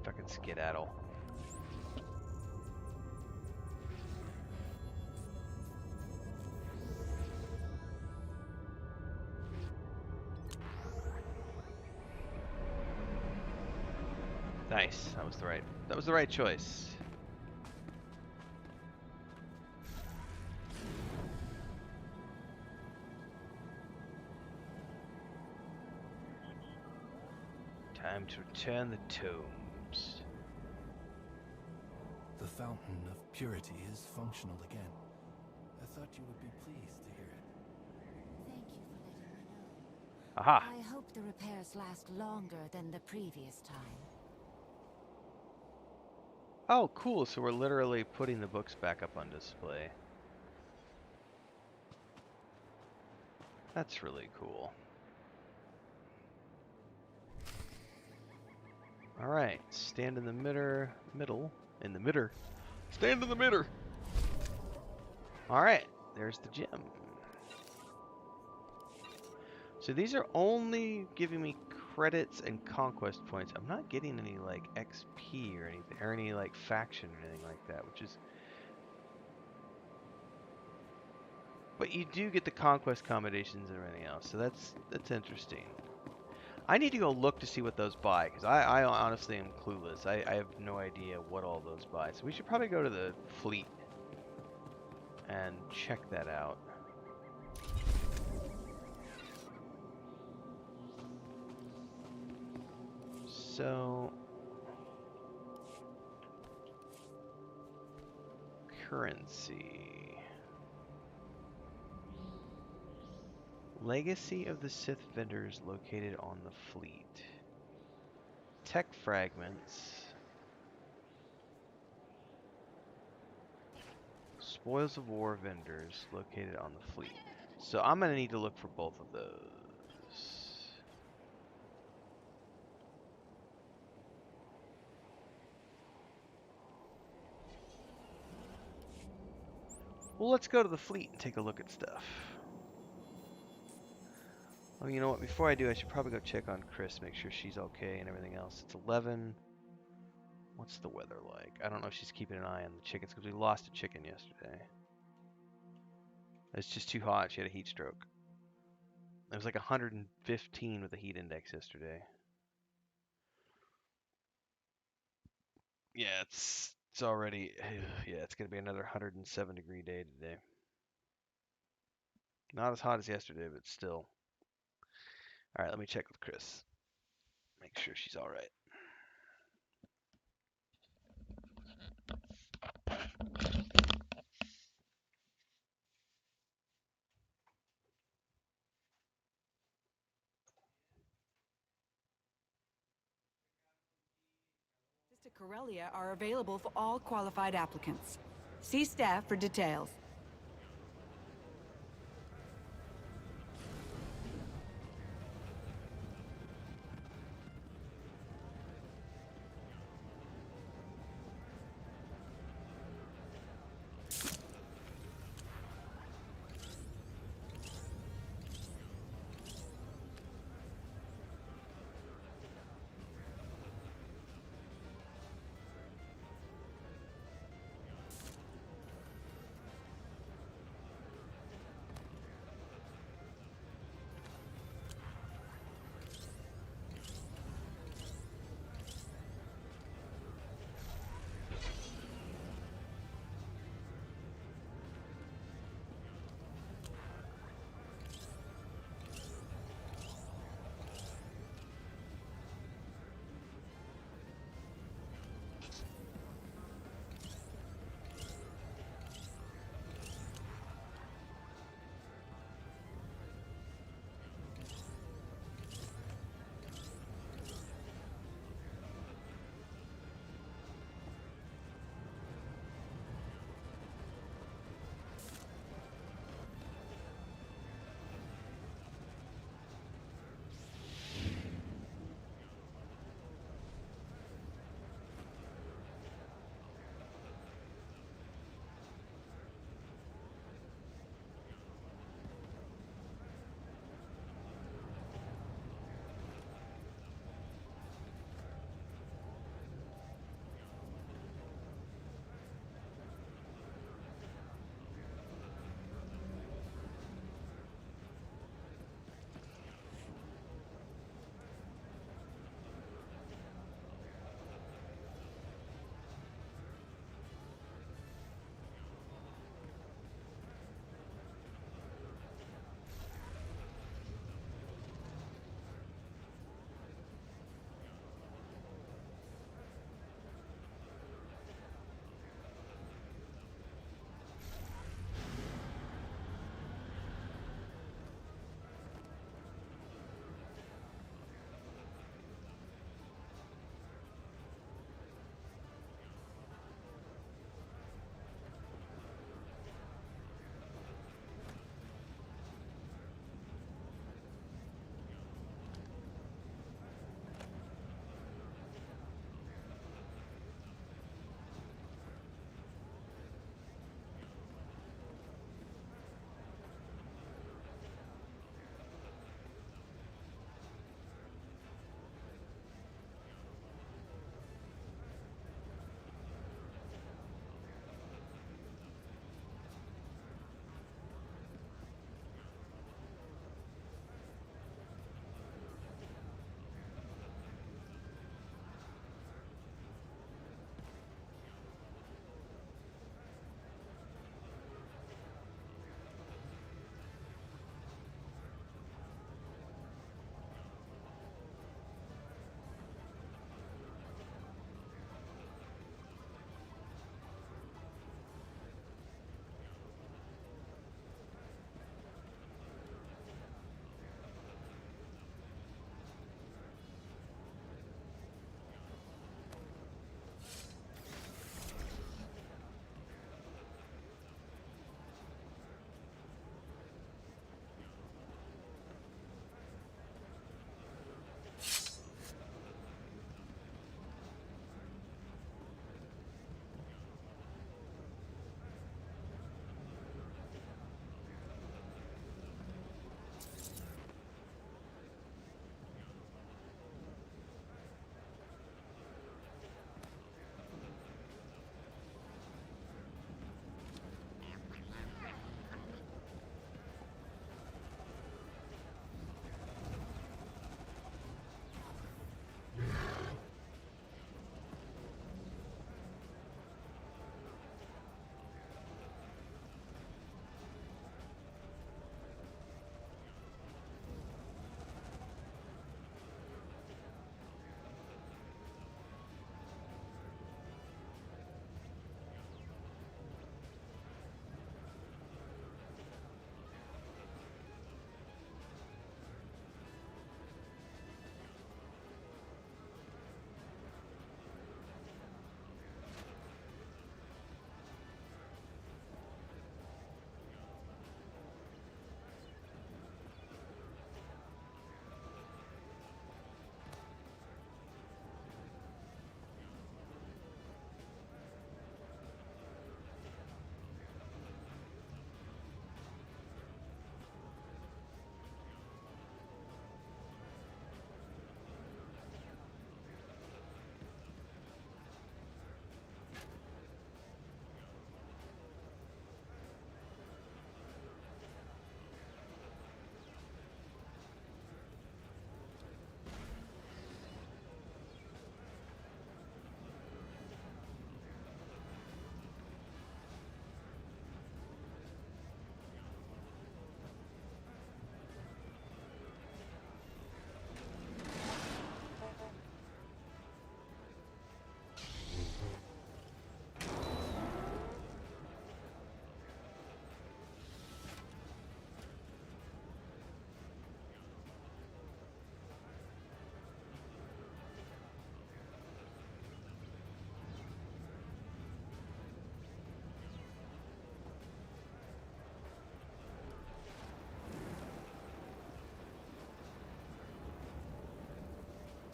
Fucking skedaddle. Nice, that was the right choice. Time to return the tomes. The fountain of purity is functional again. I thought you would be pleased to hear it. Thank you for letting me know. Aha! I hope the repairs last longer than the previous time. Oh, cool, so we're literally putting the books back up on display. That's really cool. Alright, stand in the middle. Stand in the middle! Alright, there's the gem. So these are only giving me credits and conquest points. I'm not getting any like XP or anything, or any like faction or anything like that, which is... But you do get the conquest accommodations and everything else, so that's interesting. I need to go look to see what those buy, because I honestly am clueless. I have no idea what all those buy. So we should probably go to the fleet and check that out. So... currency. Legacy of the Sith vendors located on the fleet. Tech fragments. Spoils of war vendors located on the fleet. So I'm going to need to look for both of those. Well, let's go to the fleet and take a look at stuff. Oh, you know what? Before I do, I should probably go check on Chris, make sure she's okay and everything else. It's 11. What's the weather like? I don't know if she's keeping an eye on the chickens because we lost a chicken yesterday. It's just too hot. She had a heat stroke. It was like 115 with the heat index yesterday. Yeah, it's already, yeah, it's going to be another 107-degree day today. Not as hot as yesterday, but still. All right, let me check with Chris. Make sure she's all right. Sister Corellia are available for all qualified applicants. See staff for details.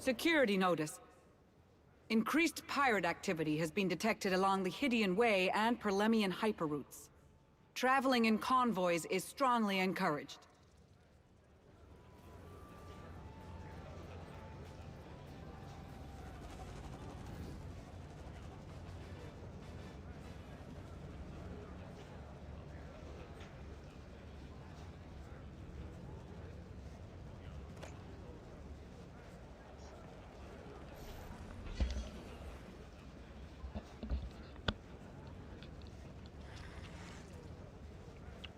Security notice. Increased pirate activity has been detected along the Hydian Way and Perlemian hyperroutes. Traveling in convoys is strongly encouraged.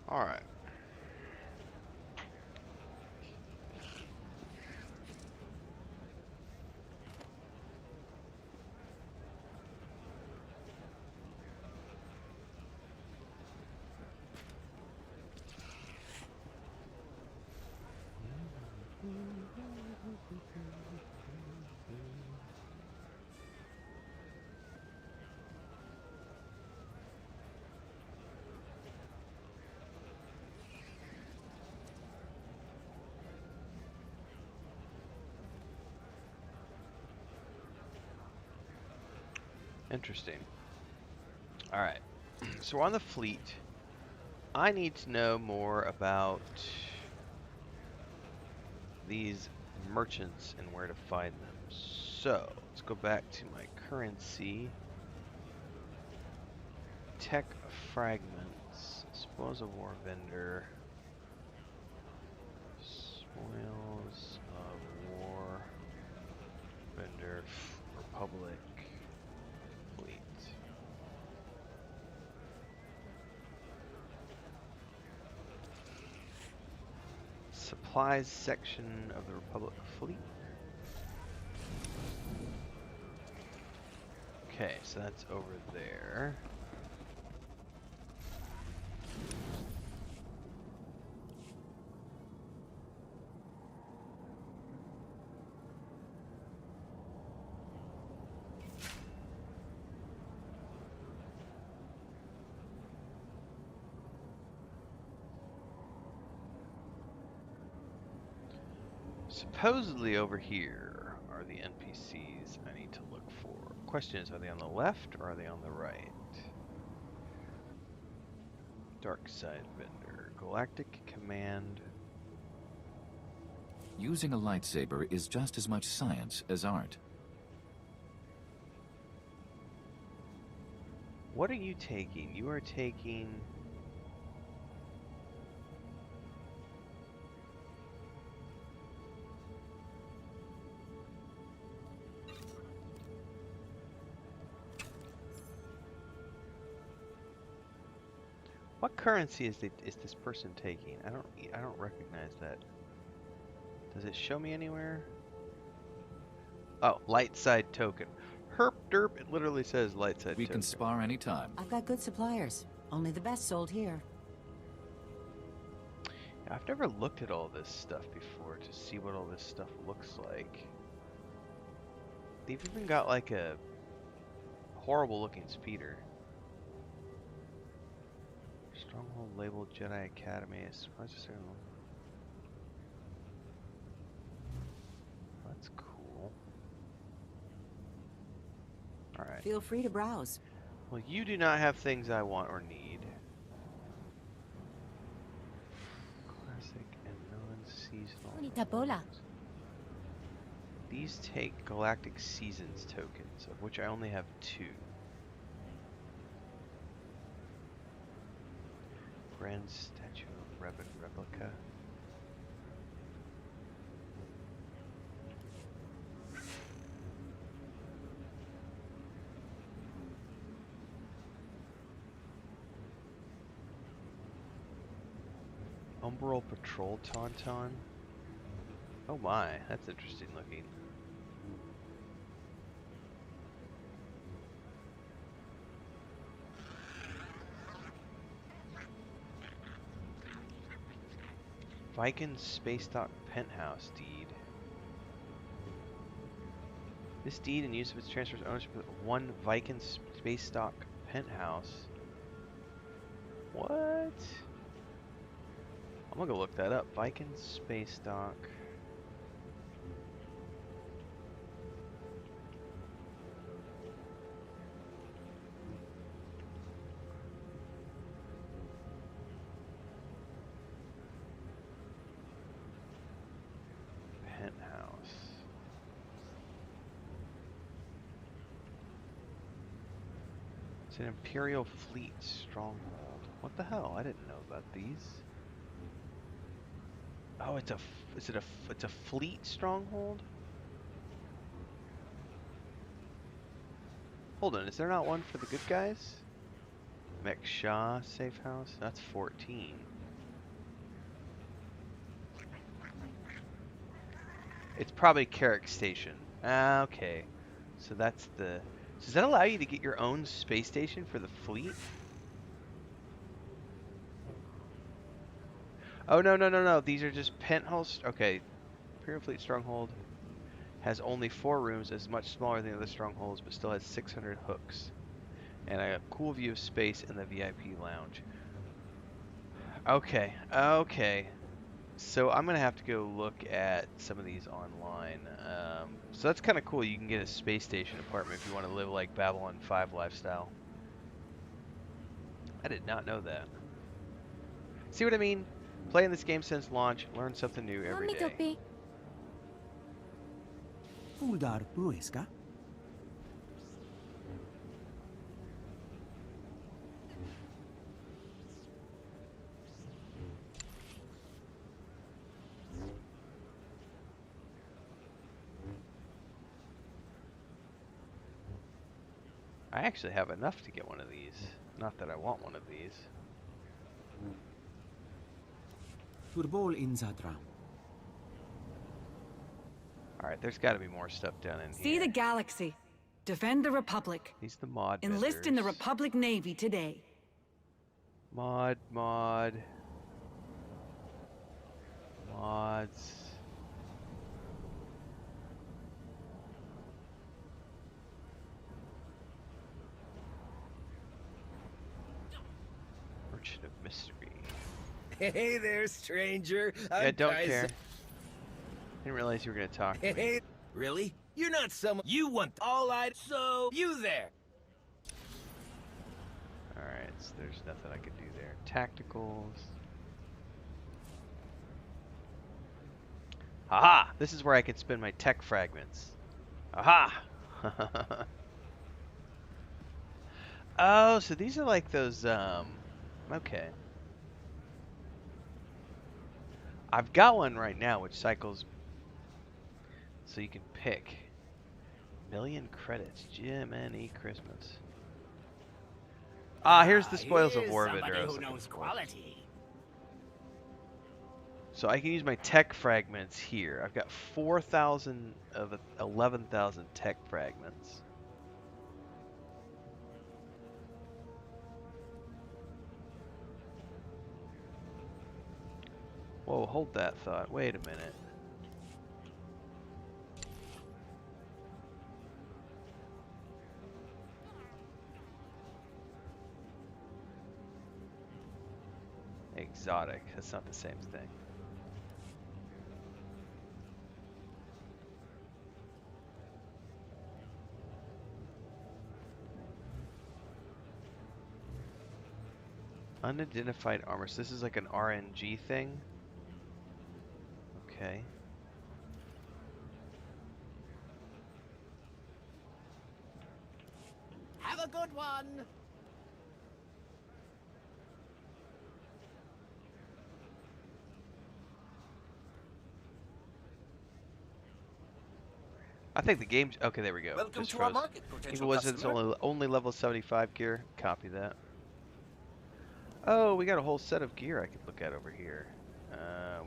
All right. Interesting. All right. So we're on the fleet. I need to know more about these merchants and where to find them. So let's go back to my currency. Tech fragments. Spoils of war vendor. Spoils of war vendor. Republic. Fleet. Supplies section of the Republic fleet. Okay, so that's over there. Supposedly over here are the NPCs I need to look for. Question is, are they on the left or are they on the right? Dark side vendor. Galactic command. Using a lightsaber is just as much science as art. What are you taking? You are taking... What currency is this person taking? I don't recognize that. Does it show me anywhere? Oh, light side token. Herp derp, it literally says light side token. We can spar anytime. I've got good suppliers. Only the best sold here. I've never looked at all this stuff before to see what all this stuff looks like. They've even got like a horrible looking speeder. Stronghold labeled Jedi Academy. That's cool. Alright. Feel free to browse. Well, you do not have things I want or need. Classic and non-seasonal. These take Galactic Seasons tokens, of which I only have 2. Grand Statue of Replica. Umbral Patrol Tauntaun. Oh my, that's interesting looking. Viking Space Dock Penthouse deed. This deed and use of its transfers ownership of 1 Viking Space Dock Penthouse. What? I'm gonna go look that up. Viking Space Dock. It's an Imperial Fleet stronghold. What the hell? I didn't know about these. Oh, it's a fleet stronghold? Hold on, is there not one for the good guys? Mek Shah safe house? That's 14. It's probably Carrick Station. Ah, okay. So that's the... So does that allow you to get your own space station for the fleet? Oh, no, no, no, no. These are just penthouse... Okay. Imperial Fleet Stronghold has only 4 rooms, is much smaller than the other strongholds, but still has 600 hooks. And a cool view of space in the VIP lounge. Okay, okay. So I'm going to have to go look at some of these online. So that's kind of cool. You can get a space station apartment if you want to live like Babylon 5 lifestyle. I did not know that. See what I mean? Playing this game since launch, learn something new every day. Fuldar Bruiska. I actually have enough to get one of these. Not that I want one of these. Turbol in Zadram. Alright, there's got to be more stuff down in here. See the galaxy. Defend the Republic. He's the mod Enlist vendors. in the Republic Navy today. Mod. Mods. Merchant of Mystery. Hey there, stranger. Yeah, don't care. Didn't realize you were gonna talk to me. Hey, really? You're not someone. You want all I. So you there? All right, so there's nothing I can do there. Tacticals. Aha! This is where I can spend my tech fragments. Aha! Oh, so these are like those. Okay. I've got one right now which cycles, so you can pick. 1,000,000 credits. Jiminy Christmas. Ah, here's the spoils of war video. Who knows quality. So I can use my tech fragments here. I've got 4,000 of 11,000 tech fragments. Whoa, hold that thought. Wait a minute. Exotic. That's not the same thing. Unidentified armor. So this is like an RNG thing. Okay. Have a good one. I think the game's okay. There we go. Welcome Just to our froze. market, potential Even was it's customer. only level 75 gear. Copy that. Oh, we got a whole set of gear I could look at over here,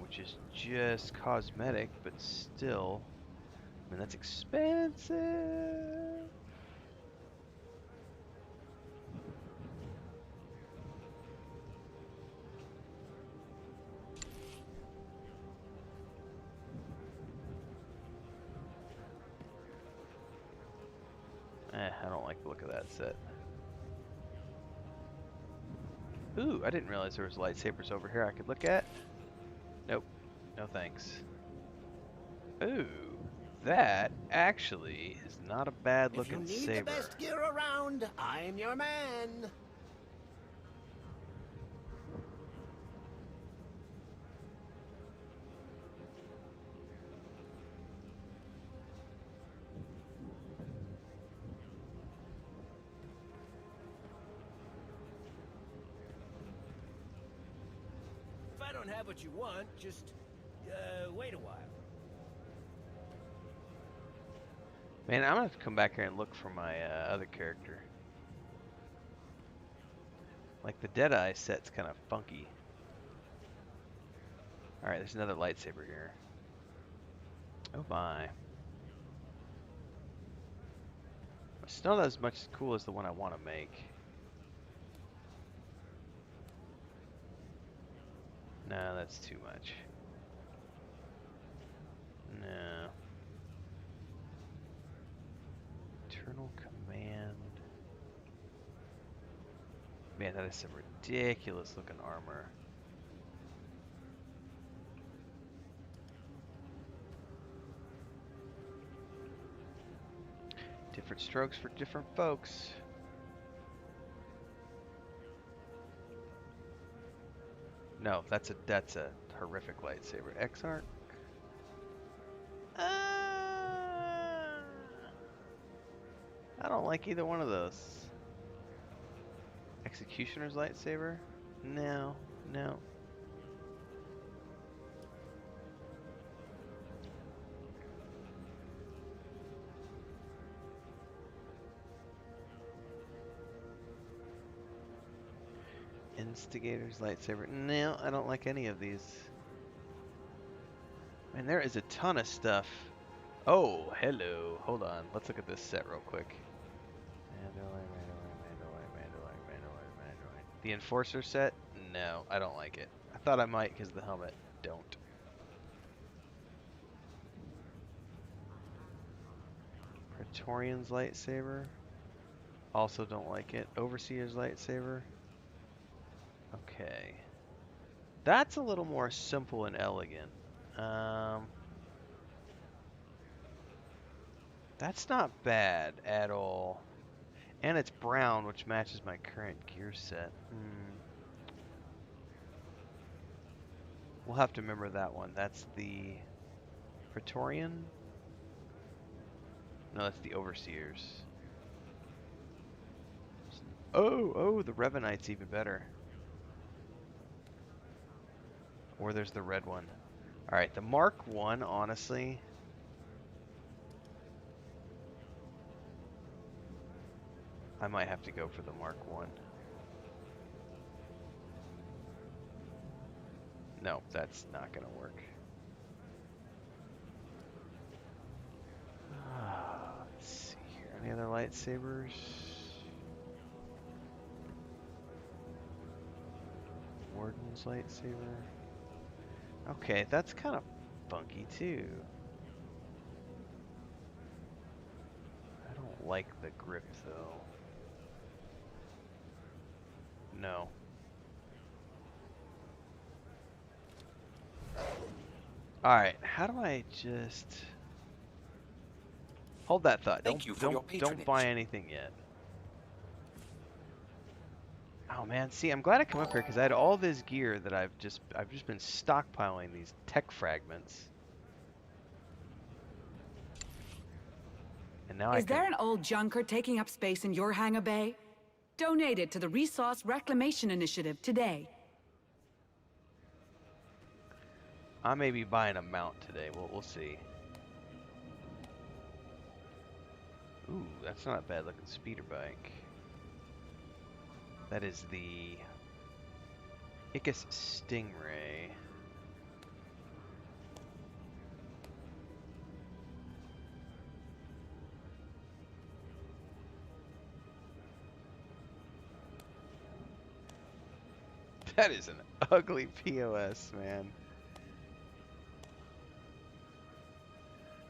which is just cosmetic, but still, I mean that's expensive. I don't like the look of that set. Ooh, I didn't realize there was lightsabers over here I could look at. Nope. No thanks. Ooh, that actually is not a bad looking If you need saber. the best gear around, I'm your man. I don't have what you want, just, wait a while. Man, I'm gonna have to come back here and look for my other character. Like the Deadeye set's kind of funky. Alright, there's another lightsaber here. Oh my. It's not as much as cool as the one I want to make. No, that's too much. No. Eternal Command. Man, that is some ridiculous looking armor. Different strokes for different folks. No, that's a horrific lightsaber. X-Arc. I don't like either one of those. Executioner's lightsaber? No, no. Instigator's lightsaber. No, I don't like any of these. Man, there is a ton of stuff. Oh, hello. Hold on. Let's look at this set real quick. Mandalorian. The Enforcer set? No, I don't like it. I thought I might because the helmet. Don't. Praetorian's lightsaber. Also don't like it. Overseer's lightsaber. Okay. That's a little more simple and elegant. That's not bad at all. And it's brown, which matches my current gear set. We'll have to remember that one. That's the Praetorian? No, that's the Overseers. Oh, the Revanite's even better. Or there's the red one. Alright, the Mark I, honestly. I might have to go for the Mark I. No, that's not gonna work. Let's see here. Any other lightsabers? Warden's lightsaber. Okay, that's kind of funky too. I don't like the grip though. No. Alright, how do I just... Hold that thought. Don't buy anything yet. Oh man, see, I'm glad I come up here because I had all this gear that I've just been stockpiling these tech fragments. And now Is there an old junker taking up space in your hangar bay? Donate it to the Resource Reclamation Initiative today. I may be buying a mount today. We'll see. Ooh, that's not a bad looking speeder bike. That is the Icus Stingray. That is an ugly POS, man.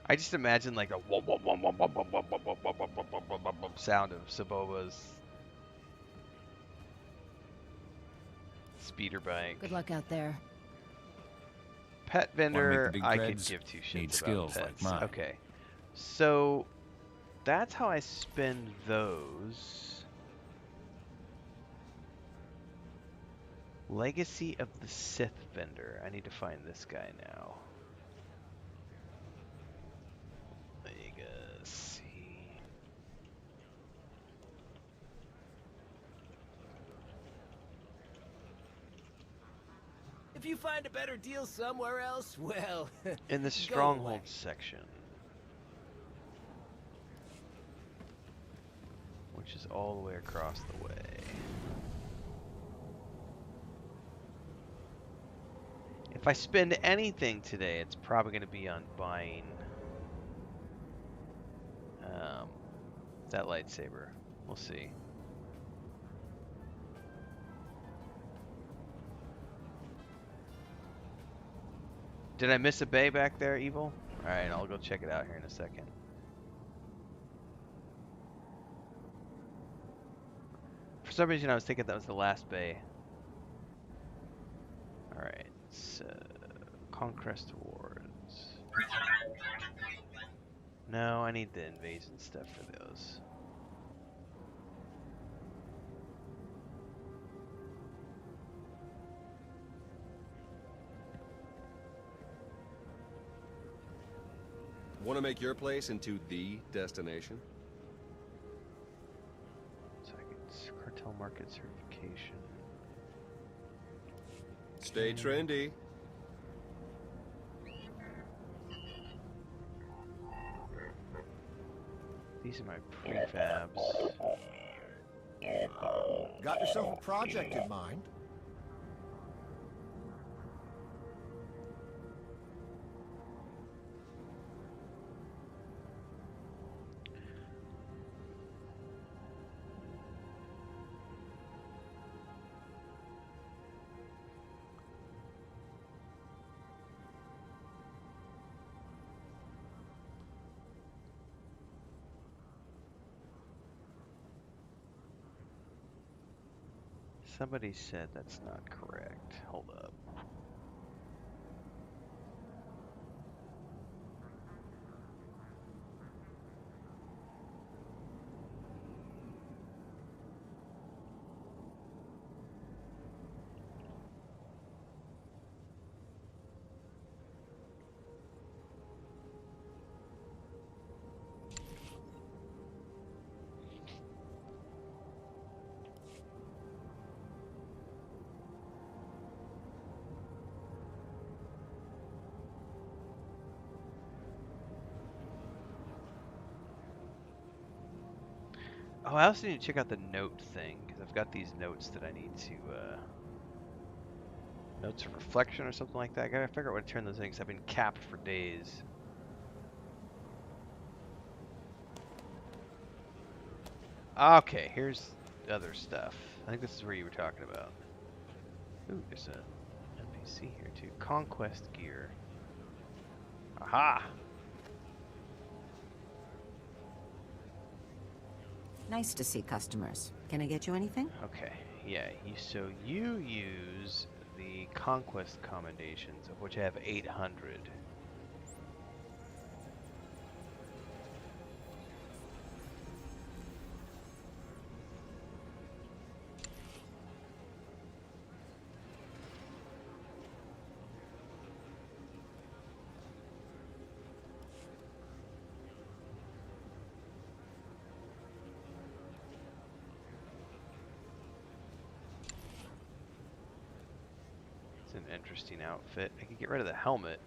I just imagine like a sound of Saboba's speeder bike. Good luck out there. Pet vendor, I could give two shits about skills pets. like mine. Okay, so that's how I spend those. Legacy of the Sith vendor. I need to find this guy now. Legacy. If you find a better deal somewhere else, well, In the go stronghold away. section. Which is all the way across the way. If I spend anything today, it's probably going to be on buying that lightsaber. We'll see. Did I miss a bay back there, Evil? Alright, I'll go check it out here in a second. For some reason I was thinking that was the last bay. Alright, so Conquest Awards. No, I need the invasion stuff for those. Want to make your place into the destination? Seconds. Cartel market certification. Stay trendy. These are my prefabs. Got yourself a project in mind? Somebody said that's not correct. Hold up. Oh, I also need to check out the note thing, because I've got these notes that I need to, notes of reflection or something like that. I gotta figure out what to turn those in, because I've been capped for days. Okay, here's the other stuff. I think this is where you were talking about. Ooh, there's a NPC here too. Conquest gear. Aha! Nice to see customers. Can I get you anything? Okay, yeah, so you use the Conquest commendations, of which I have 800. An interesting outfit. I could get rid of the helmet.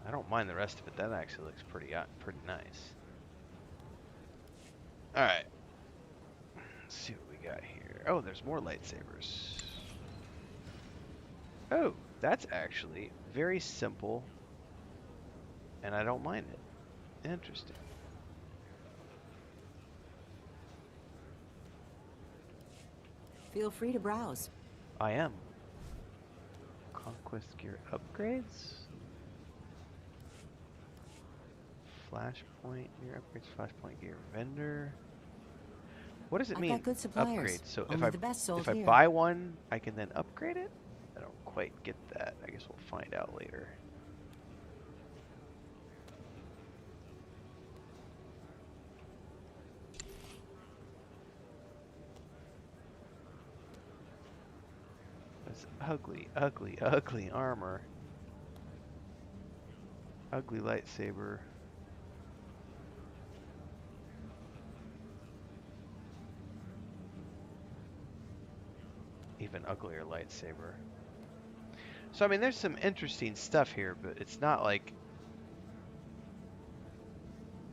I don't mind the rest of it. That actually looks pretty nice. All right. Let's see what we got here. Oh, there's more lightsabers. Oh, that's actually very simple, and I don't mind it. Interesting. Feel free to browse. I am. Conquest gear upgrades. Flashpoint gear upgrades. Flashpoint gear vendor. What does it I've mean? got good suppliers. Upgrade. So Only the best sold if I here. buy one, I can then upgrade it. I don't quite get that. I guess we'll find out later. That's ugly, ugly, ugly armor. Ugly lightsaber. Even uglier lightsaber. So I mean, there's some interesting stuff here, but it's not like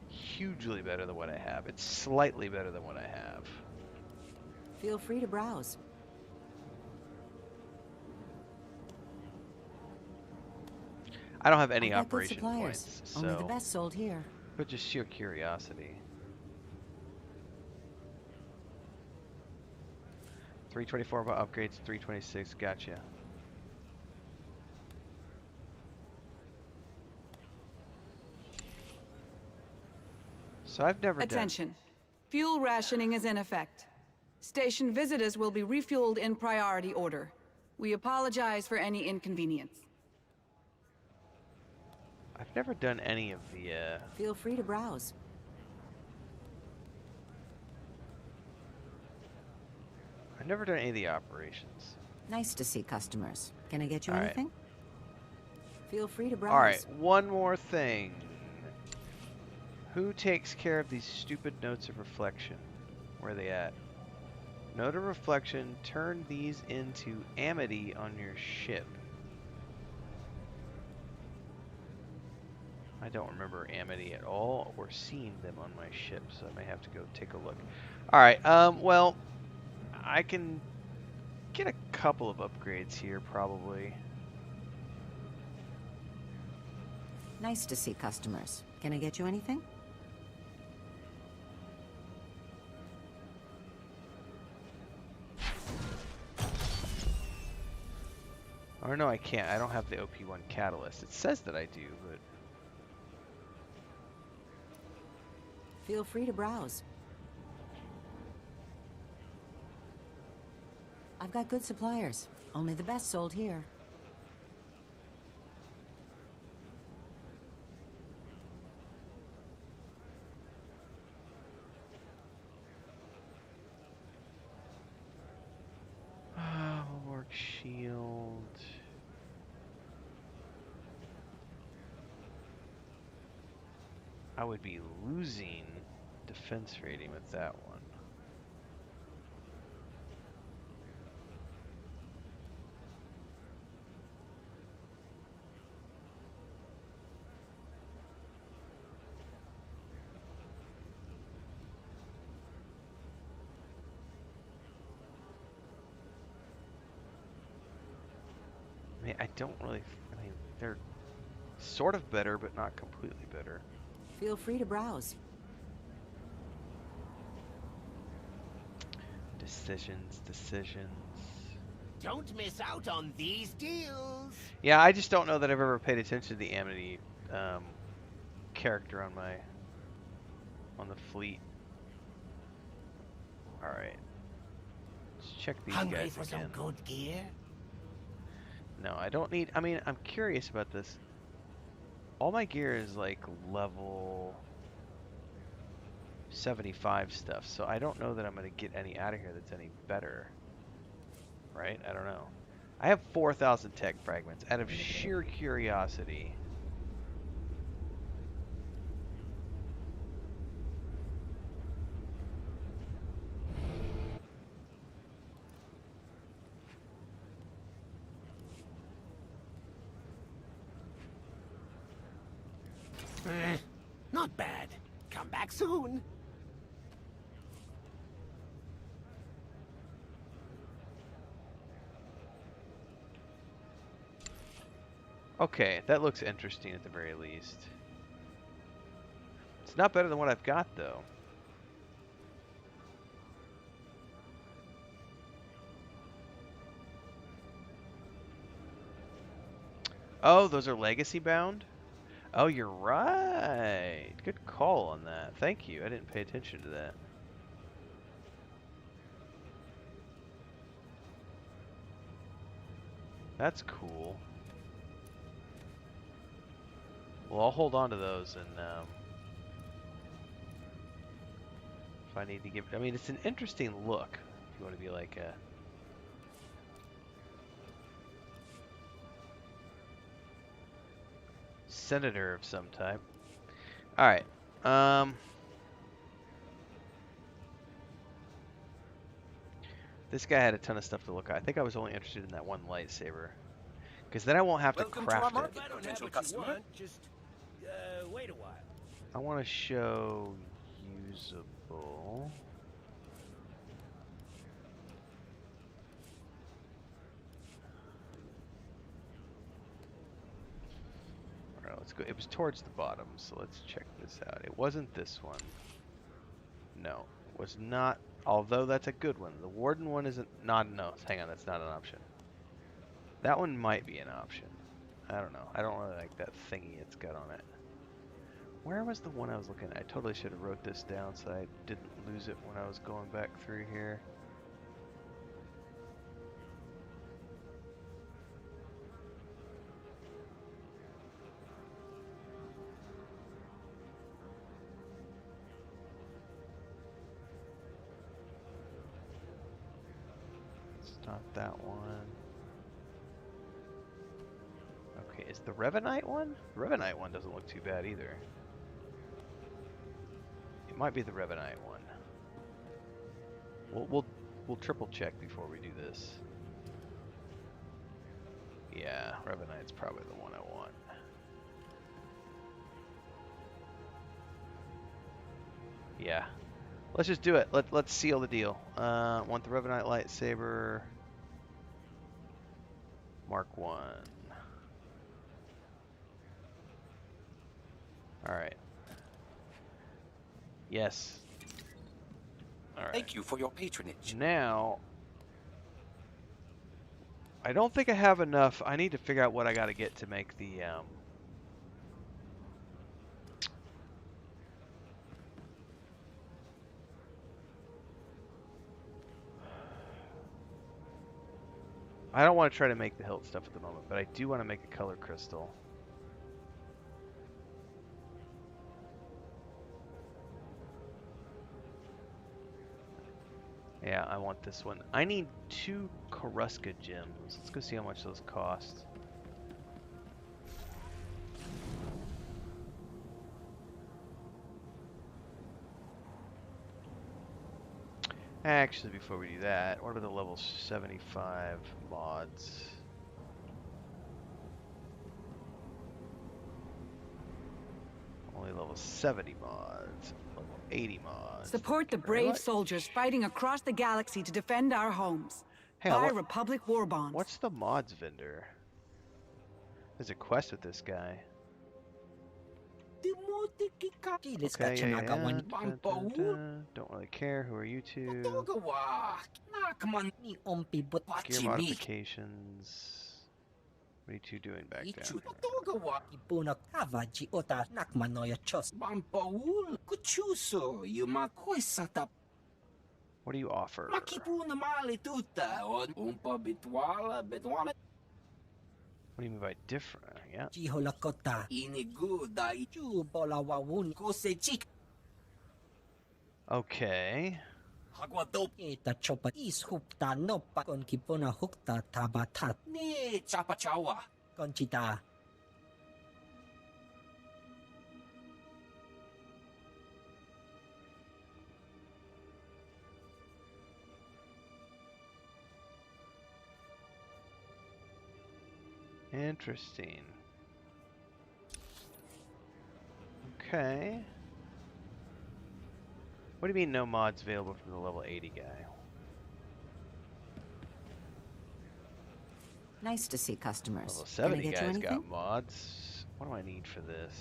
hugely better than what I have. It's slightly better than what I have. Feel free to browse. I don't have any I've got good operation suppliers. points, Only the so best sold here. but just sheer curiosity. 324 about upgrades, 326. Gotcha. So I've never Attention. Fuel rationing is in effect. Station visitors will be refueled in priority order. We apologize for any inconvenience. I've never done any of the Feel free to browse. I've never done any of the operations. Nice to see customers. Can I get you All right. anything? Feel free to browse. All right, one more thing. Who takes care of these stupid notes of reflection? Where are they at? Note of reflection, turn these into amity on your ship. I don't remember amity at all or seeing them on my ship, so I may have to go take a look. Alright, well, I can get a couple of upgrades here, probably. Nice to see customers. Can I get you anything? Oh no, I can't. I don't have the OP1 catalyst. It says that I do, but... Feel free to browse. I've got good suppliers. Only the best sold here. Work shield. I would be losing defense rating with that one. I mean, I don't really, I mean, they're sort of better, but not completely better. Feel free to browse. Decisions. Don't miss out on these deals. Yeah, I just don't know that I've ever paid attention to the amity character on the fleet. All right, let's check these Hungry guys for again. some good gear? No, I don't need. I mean, I'm curious about this. All my gear is like level 75 stuff, so I don't know that I'm gonna get any out of here that's any better. Right? I don't know. I have 4,000 tech fragments out of sheer curiosity. Not bad. Come back soon. Okay, that looks interesting at the very least. It's not better than what I've got, though. Oh, those are legacy bound? Oh, you're right. Good call on that. Thank you. I didn't pay attention to that. That's cool. Well, I'll hold on to those, and if I need to give... I mean, it's an interesting look, if you want to be like a... senator of some type. Alright. This guy had a ton of stuff to look at. I think I was only interested in that one lightsaber. Because then I won't have to Welcome to our craft it. market, potential customer. Just wait a while. I want to show usable. Alright, let's go. It was towards the bottom, so let's check this out. It wasn't this one. No, it was not. Although that's a good one. The Warden one isn't. Not no. Hang on, that's not an option. That one might be an option. I don't know. I don't really like that thingy it's got on it. Where was the one I was looking at? I totally should have wrote this down so I didn't lose it when I was going back through here. It's not that one. Okay, is the Revanite one? The Revanite one doesn't look too bad either. It might be the Revanite one. We'll triple check before we do this. Yeah, Revanite's probably the one I want. Yeah. Let's just do it. Let's seal the deal. Want the Revanite lightsaber. Mark 1. Alright. Yes. Alright. Thank you for your patronage. Now, I don't think I have enough. I need to figure out what I gotta get to make the, I don't want to try to make the hilt stuff at the moment, but I do want to make a color crystal. Yeah, I want this one. I need 2 Karuska gems. Let's go see how much those cost. Actually, before we do that, what are the level 75 mods? Only level 70 mods. Level 80 mods. Support the brave soldiers fighting across the galaxy to defend our homes. Hang on, Buy Republic war bonds. What's the mods vendor? There's a quest with this guy. Okay, yeah. Don't really care. Who are you two? Gear modifications. What are you two doing back there? What do you offer? What do you mean by different? Yeah. Okay. Interesting. Okay. What do you mean no mods available for the level 80 guy? Nice to see customers. Level 70 Can I get you guy's anything? got mods. What do I need for this?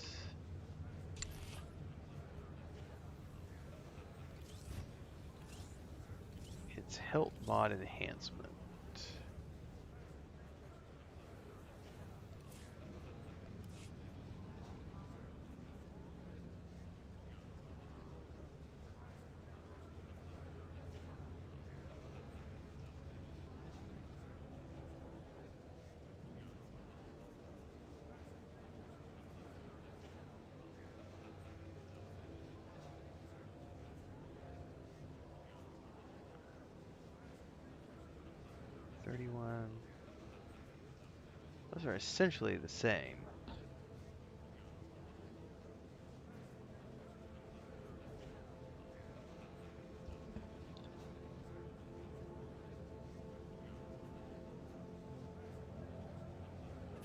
It's hilt mod enhancement. Those are essentially the same.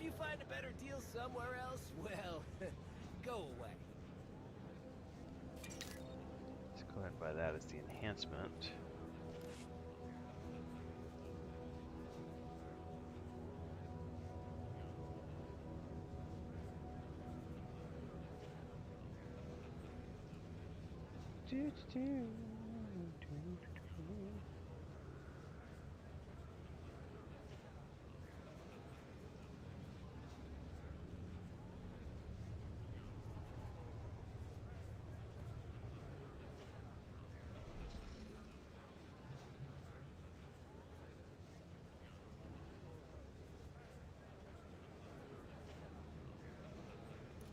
If you find a better deal somewhere else, well, go away. Let's go ahead and buy that as the enhancement.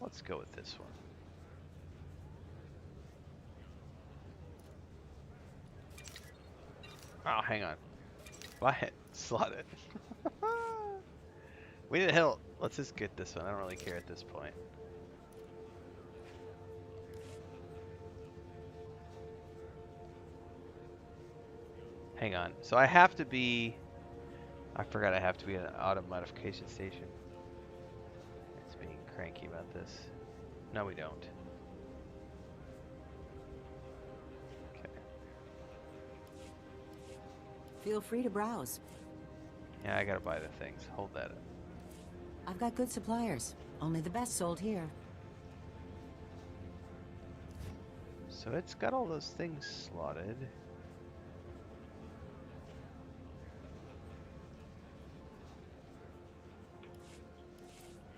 Let's go with this one. Oh, hang on. Buy it. Slot it. We need a hill. Let's just get this one. I don't really care at this point. Hang on. So I have to be... I forgot I have to be at an auto modification station. It's being cranky about this. No, we don't. Okay. Feel free to browse. Yeah, I gotta buy the things. Hold that. I've got good suppliers. Only the best sold here. So it's got all those things slotted.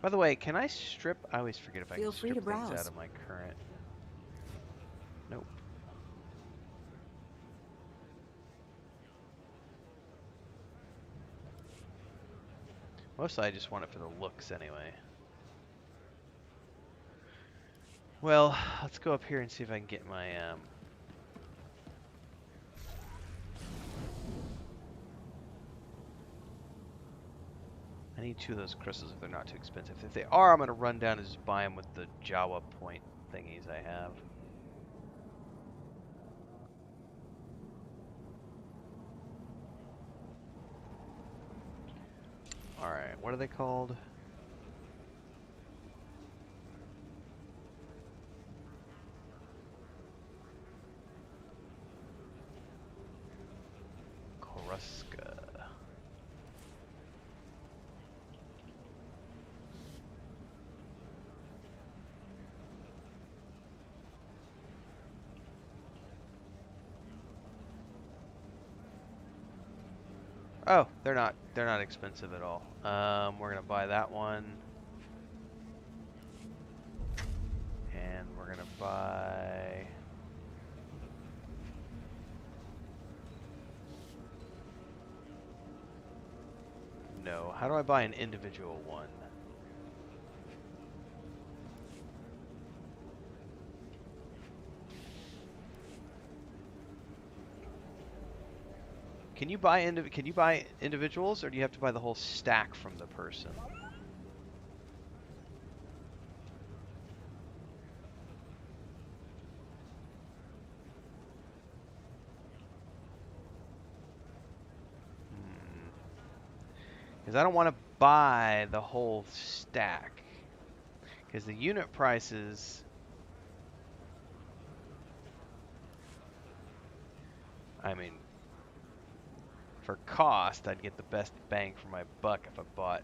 By the way, can I strip? I always forget if I can strip things out of my current. Nope. Mostly I just want it for the looks anyway. Well, let's go up here and see if I can get my I need 2 of those crystals if they're not too expensive. If they are, I'm going to run down and just buy them with the Jawa point thingies I have. Alright, what are they called? Koruska. Oh, they're not expensive at all. We're gonna buy that one. And we're gonna buy no. How do I buy an individual one? Can you buy individuals, or do you have to buy the whole stack from the person? Because I don't want to buy the whole stack. Because the unit prices... I mean... For cost, I'd get the best bang for my buck if I bought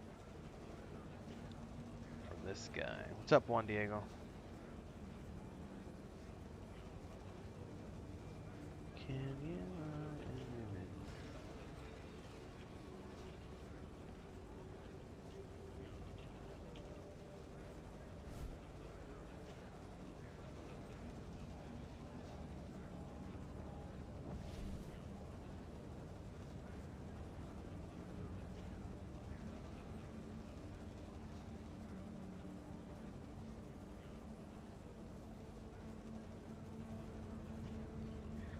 from this guy. What's up, Juan Diego? Can you...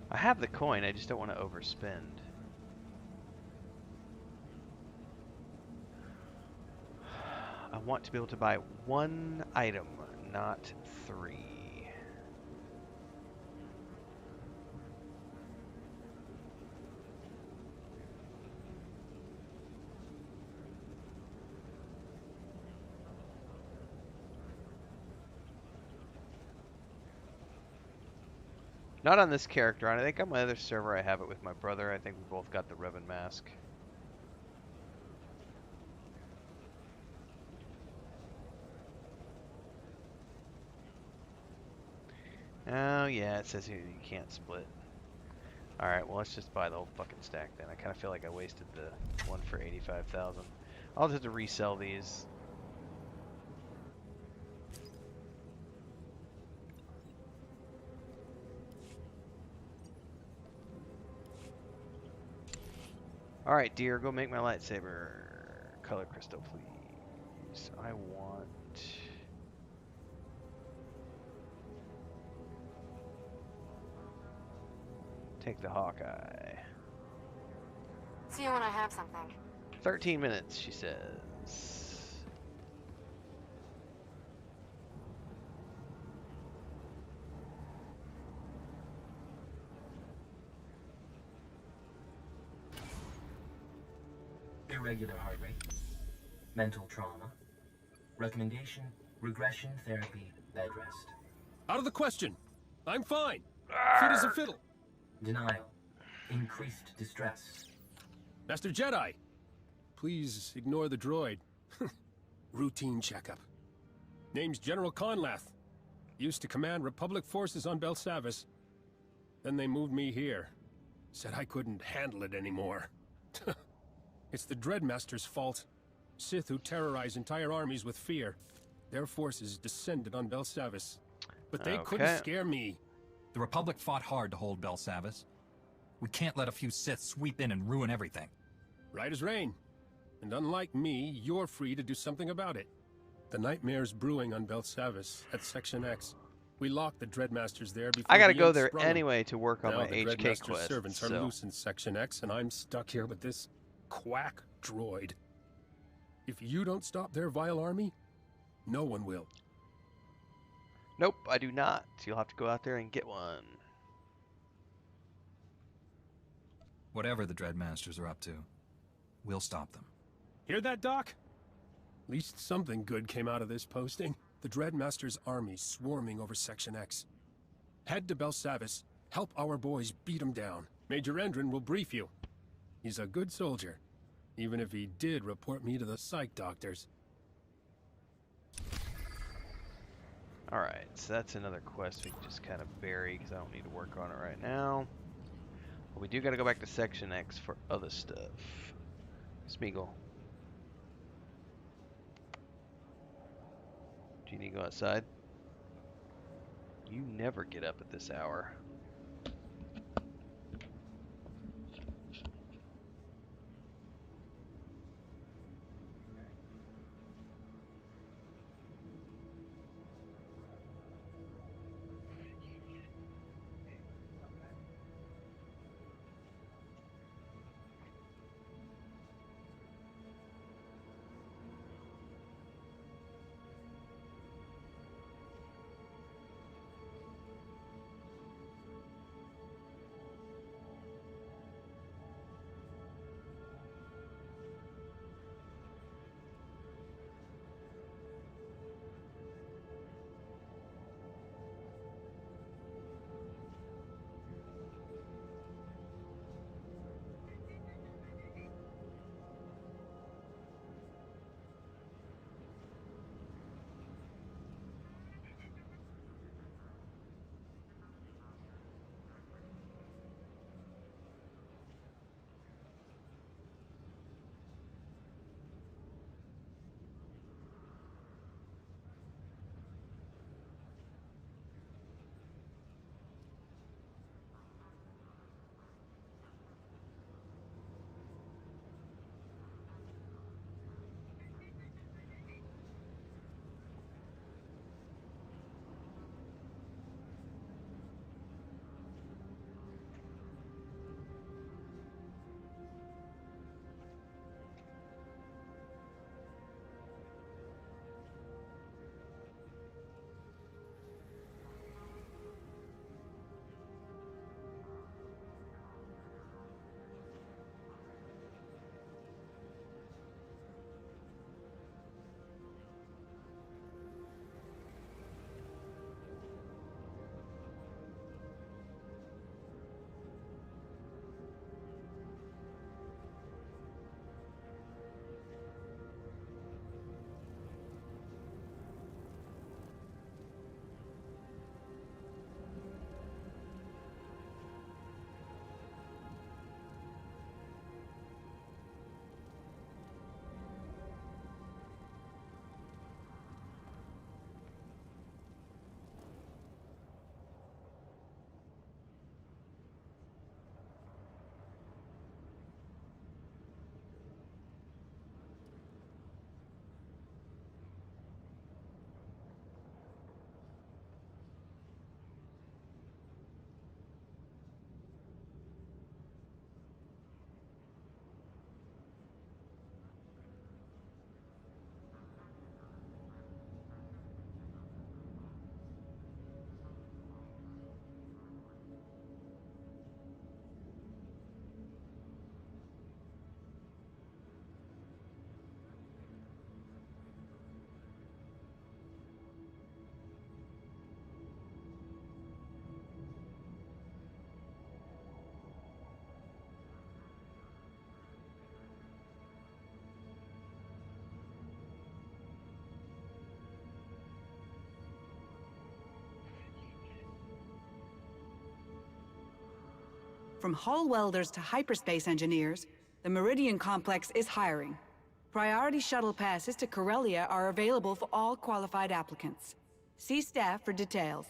I have the coin, I just don't want to overspend. I want to be able to buy 1 item, not 3. Not on this character. I think on my other server I have it with my brother. I think we both got the Revan mask. Oh yeah, it says here you can't split. Alright, well let's just buy the whole fucking stack then. I kind of feel like I wasted the one for 85,000. I'll just have to resell these. Alright, dear, go make my lightsaber. Color crystal, please. I want... Take the Hawkeye. See you when I have something. 13 minutes, she says. Irregular heart rate, mental trauma, recommendation, regression therapy, bed rest. Out of the question. I'm fine. Fit as a fiddle. Denial, increased distress. Master Jedi, please ignore the droid. Routine checkup. Name's General Conlath. Used to command Republic forces on Belsavis. Then they moved me here. Said I couldn't handle it anymore. It's the Dreadmaster's fault. Sith who terrorize entire armies with fear. Their forces descended on Belsavis. But they couldn't scare me. The Republic fought hard to hold Belsavis. We can't let a few Sith sweep in and ruin everything. Right as rain. And unlike me, you're free to do something about it. The nightmare's brewing on Belsavis at Section X. We locked the Dreadmasters there before I gotta the go Imp there sprung anyway to work on now my the HK Dreadmaster's quest. servants are So. loose in Section X, and I'm stuck here with this quack droid. If you don't stop their vile army, no one will. Nope, I do not. You'll have to go out there and get one. Whatever the Dreadmasters are up to, we'll stop them. Hear that, Doc? At least something good came out of this posting. The Dreadmaster's army swarming over Section X. Head to Belsavis, help our boys beat them down. Major Endrin will brief you. He's a good soldier, even if he did report me to the psych doctors. Alright, so that's another quest we can just kind of bury because I don't need to work on it right now. But we do got to go back to Section X for other stuff. Smeagol. Do you need to go outside? You never get up at this hour. From hull welders to hyperspace engineers, the Meridian Complex is hiring. Priority shuttle passes to Corellia are available for all qualified applicants. See staff for details.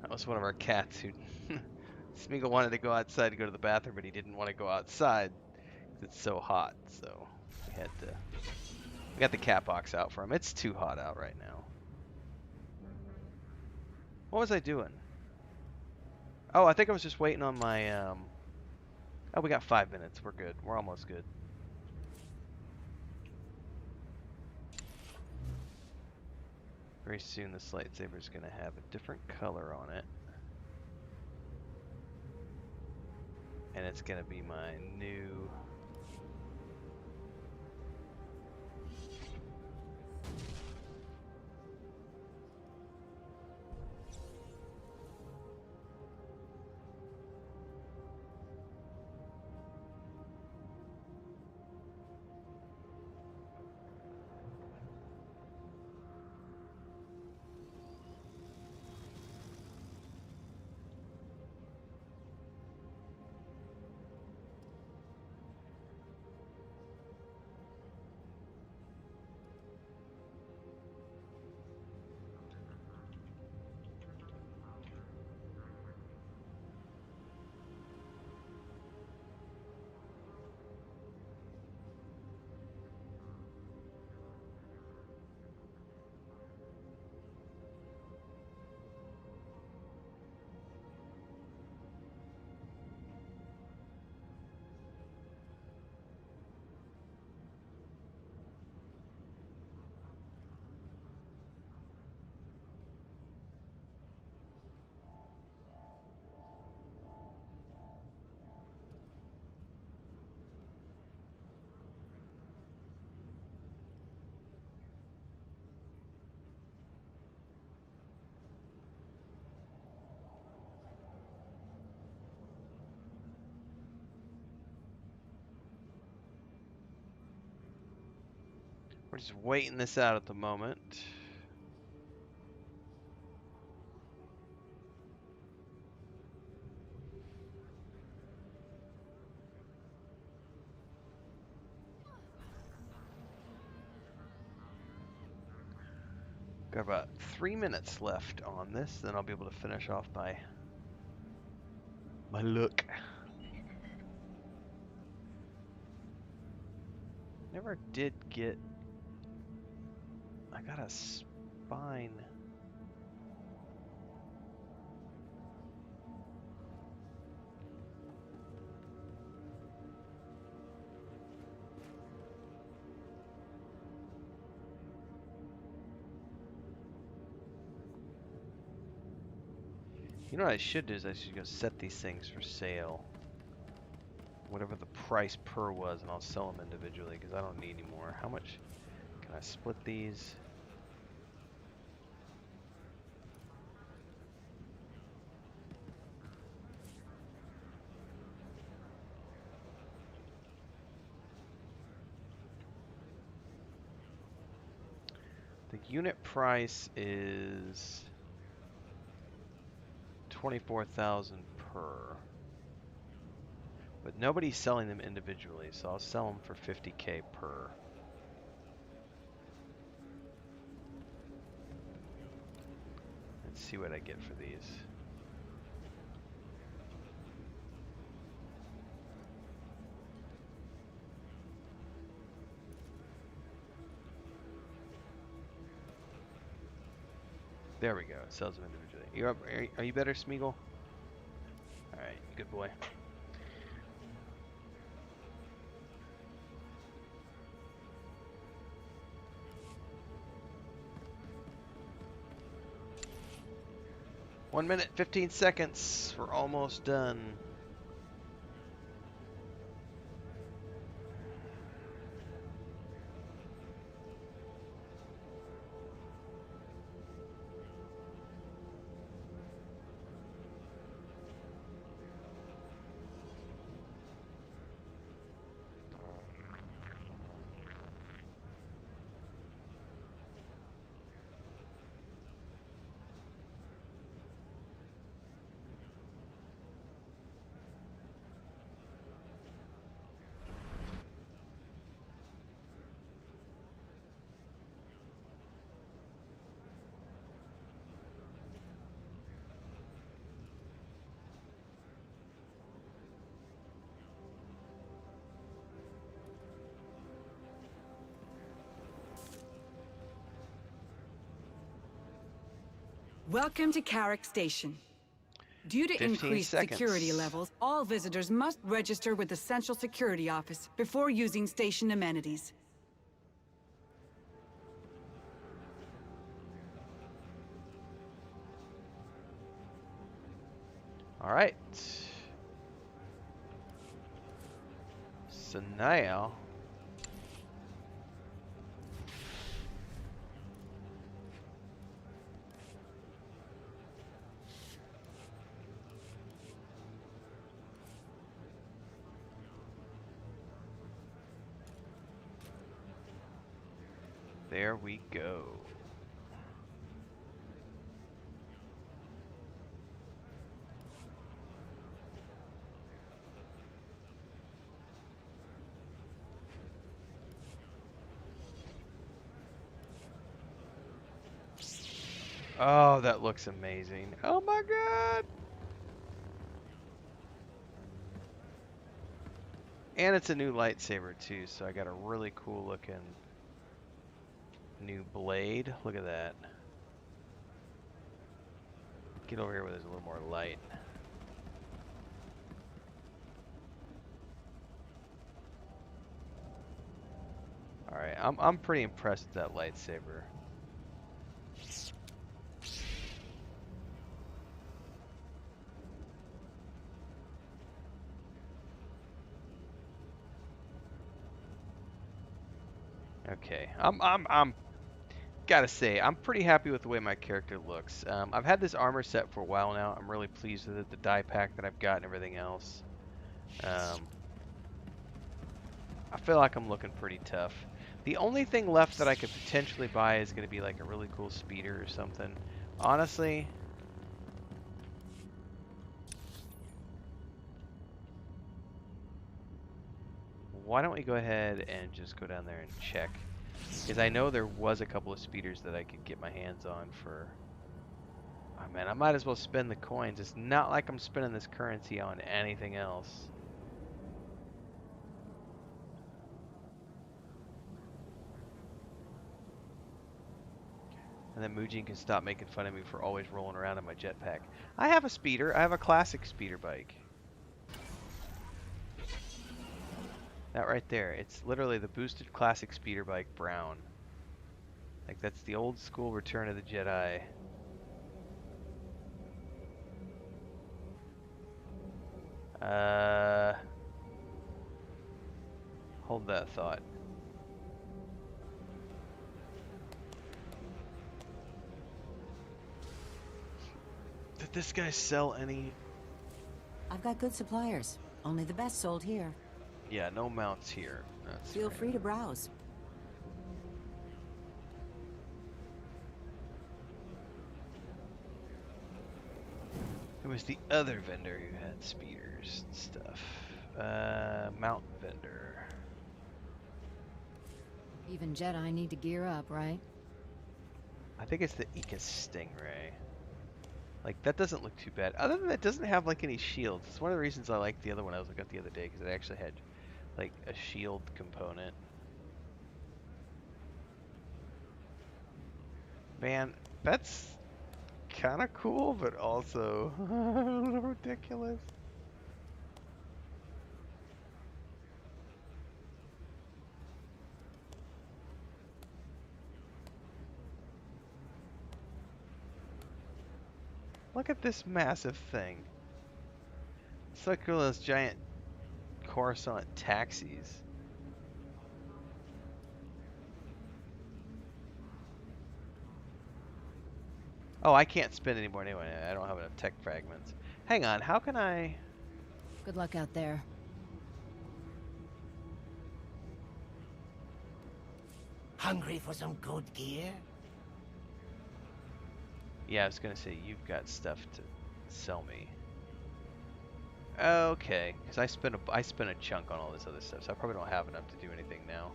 That was one of our cats who Smeagol wanted to go outside to go to the bathroom, but he didn't want to go outside because it's so hot. So we got the cat box out for him. It's too hot out right now. What was I doing? Oh, I think I was just waiting on my oh, we got 5 minutes. We're good. We're almost good. Very soon this lightsaber is going to have a different color on it. And it's going to be my new... We're just waiting this out at the moment. Got about 3 minutes left on this, then I'll be able to finish off my look. Never did get... I got a spine. You know what I should do is I should go set these things for sale. Whatever the price per was, and I'll sell them individually because I don't need any more. How much can I split these? unit price is 24,000 per. But nobody's selling them individually, so I'll sell them for 50k per. Let's see what I get for these. There we go. It sells them individually. You're up, are you better, Smeagol? Alright, good boy. One minute, 15 seconds. We're almost done. Welcome to Carrick Station. Due to 15 increased seconds. security levels, all visitors must register with the Central Security Office before using station amenities. All right. So now, there we go. Oh, that looks amazing. Oh my god. And it's a new lightsaber too, so I got a really cool looking new blade. Look at that. Get over here where there's a little more light. Alright, I'm pretty impressed with that lightsaber. Okay, I'm gotta say, I'm pretty happy with the way my character looks. I've had this armor set for a while now. I'm really pleased with it, the dye pack that I've got and everything else. I feel like I'm looking pretty tough. The only thing left that I could potentially buy is going to be like a really cool speeder or something. Honestly, why don't we go ahead and just go down there and check? Because I know there was a couple of speeders that I could get my hands on for... Oh man, I might as well spend the coins. It's not like I'm spending this currency on anything else. And then Mujin can stop making fun of me for always rolling around in my jetpack. I have a speeder. I have a classic speeder bike. That right there. It's literally the boosted classic speeder bike brown. Like that's the old school Return of the Jedi. Hold that thought. Did this guy sell any? I've got good suppliers. Only the best sold here. Yeah, no mounts here. That's Feel right. free to browse. It was the other vendor who had speeders and stuff. Mount vendor. Even Jedi need to gear up, right? I think it's the Ika Stingray. Like, that doesn't look too bad. Other than that, it doesn't have, like, any shields. It's one of the reasons I like the other one I got the other day, because it actually had, like, a shield component. Man, that's kind of cool, but also a little ridiculous. Look at this massive thing. It's like one of those giant Coruscant taxis. Oh, I can't spin anymore anyway. I don't have enough tech fragments. Hang on, how can I... Good luck out there. Hungry for some good gear? Yeah, I was gonna say, you've got stuff to sell me. Okay, because I spent a chunk on all this other stuff, so I probably don't have enough to do anything now.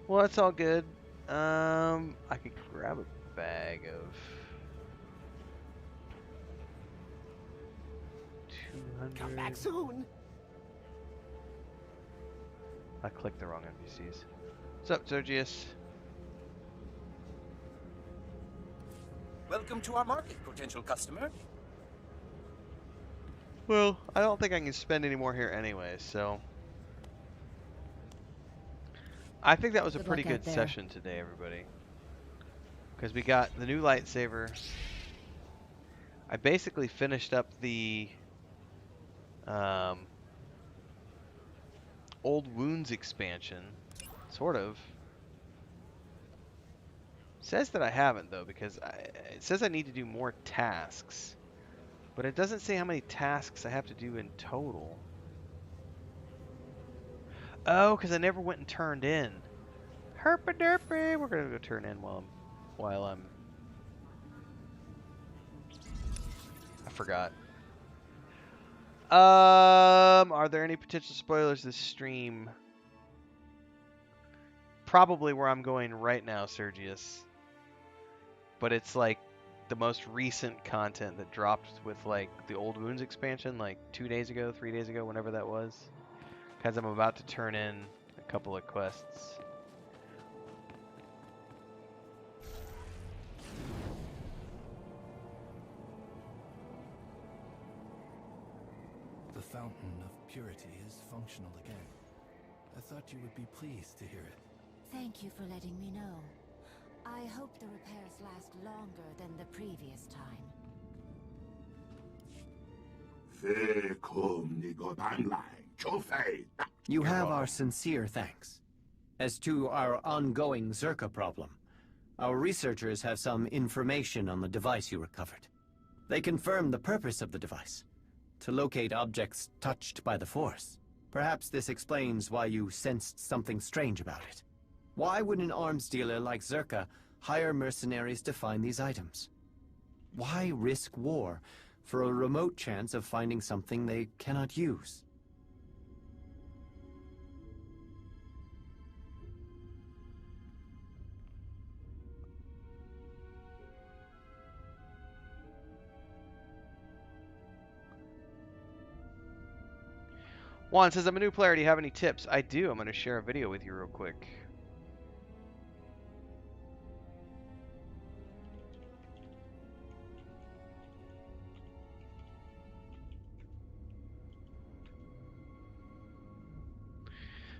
Well, that's all good. I could grab a bag of 200. Come back soon. I clicked the wrong NPCs. What's up, Sergius? Welcome to our market, potential customer. Well, I don't think I can spend any more here anyway, so... I think that was a pretty good session today, everybody. Because we got the new lightsaber. I basically finished up the Old Wounds expansion. Sort of. Says that I haven't, though, because it says I need to do more tasks. But it doesn't say how many tasks I have to do in total. Oh, because I never went and turned in. Herpa-derpy! We're going to go turn in while I'm... I forgot. Are there any potential spoilers this stream? Probably where I'm going right now, Sergius. But it's like the most recent content that dropped with like the Old Wounds expansion like 2 days ago, 3 days ago, whenever that was. Because I'm about to turn in a couple of quests. The fountain of purity is functional again. I thought you would be pleased to hear it. Thank you for letting me know. I hope the repairs last longer than the previous time. You have our sincere thanks. As to our ongoing Zerka problem, our researchers have some information on the device you recovered. They confirm the purpose of the device, to locate objects touched by the Force. Perhaps this explains why you sensed something strange about it. Why would an arms dealer like Zerka hire mercenaries to find these items? Why risk war for a remote chance of finding something they cannot use? Juan says, I'm a new player. Do you have any tips? I do. I'm going to share a video with you real quick.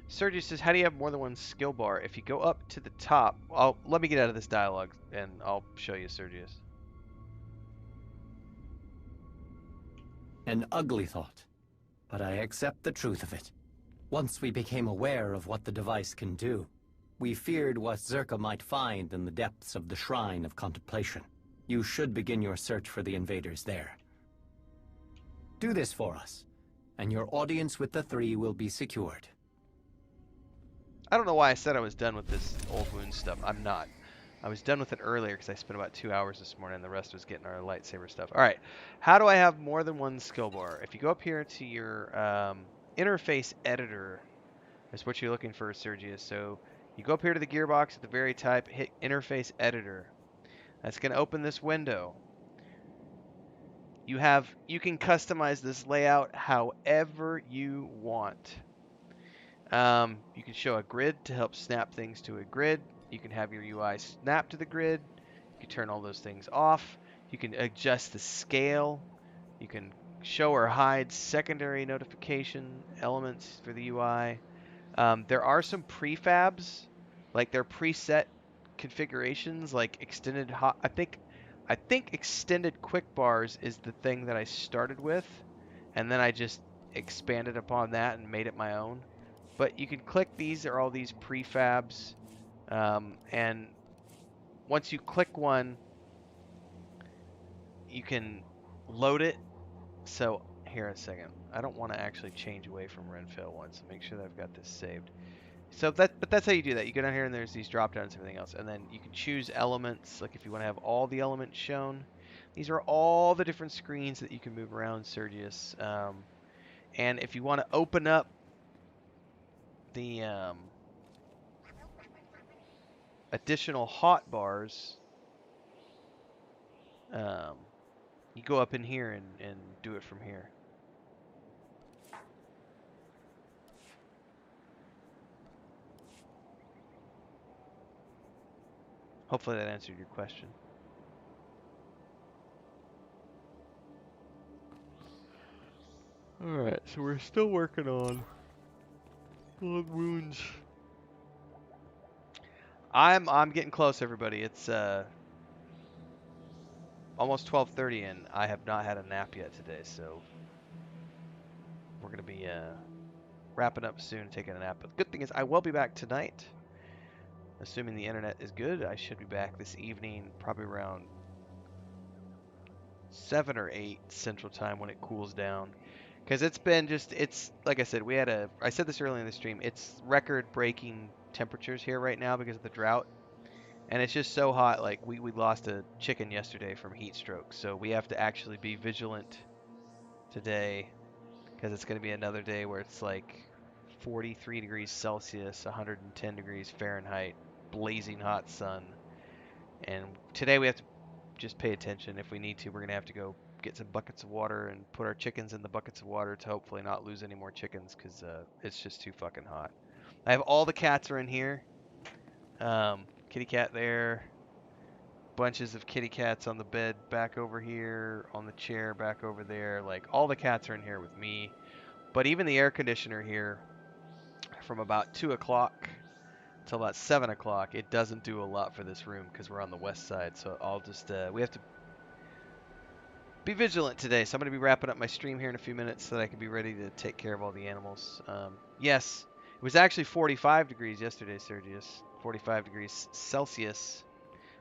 Sergius says, how do you have more than one skill bar? If you go up to the top... let me get out of this dialogue, and I'll show you, Sergius. An ugly thought, but I accept the truth of it. Once we became aware of what the device can do, we feared what Zerka might find in the depths of the Shrine of Contemplation. You should begin your search for the invaders there. Do this for us, and your audience with the three will be secured. I don't know why I said I was done with this Old Wound stuff. I'm not. I was done with it earlier because I spent about 2 hours this morning, and the rest was getting our lightsaber stuff. All right, how do I have more than one skill bar? If you go up here to your interface editor, that's what you're looking for, Sergius. So you go up here to the gearbox at the very top, hit interface editor. That's going to open this window. You can customize this layout however you want. You can show a grid to help snap things to a grid. You can have your UI snap to the grid. You can turn all those things off. You can adjust the scale. You can show or hide secondary notification elements for the UI. There are some prefabs, like they're preset configurations, like extended hot. I think extended quick bars is the thing that I started with, and then I just expanded upon that and made it my own. But you can click these are all these prefabs, and once you click one, you can load it. So here a second. I don't want to actually change away from Renfail one, so make sure that I've got this saved. So that's how you do that. You go down here and there's these drop downs and everything else, and then you can choose elements. Like if you want to have all the elements shown, these are all the different screens that you can move around, Sergius. And if you want to open up the additional hotbars, you go up in here and do it from here. Hopefully that answered your question. Alright, so we're still working on wounds. I'm getting close, everybody. It's almost 12:30 and I have not had a nap yet today, so we're gonna be wrapping up soon, taking a nap. But the good thing is I will be back tonight. Assuming the internet is good, I should be back this evening, probably around 7 or 8 Central Time when it cools down. Because it's been it's like I said, I said this earlier in the stream, it's record-breaking temperatures here right now because of the drought. And it's just so hot, like we lost a chicken yesterday from heat stroke. So we have to actually be vigilant today because it's going to be another day where it's like 43 degrees Celsius, 110 degrees Fahrenheit, blazing hot sun. And today we have to just pay attention. If we need to, we're going to have to go get some buckets of water and put our chickens in the buckets of water to hopefully not lose any more chickens because it's just too fucking hot. I have all the cats are in here. Kitty cat there. Bunches of kitty cats on the bed back over here, on the chair back over there. Like all the cats are in here with me. But even the air conditioner here, from about 2 o'clock till about 7 o'clock, it doesn't do a lot for this room because we're on the west side. So I'll just, we have to be vigilant today. So I'm going to be wrapping up my stream here in a few minutes so that I can be ready to take care of all the animals. Yes, it was actually 45 degrees yesterday, Sergius. 45 degrees Celsius.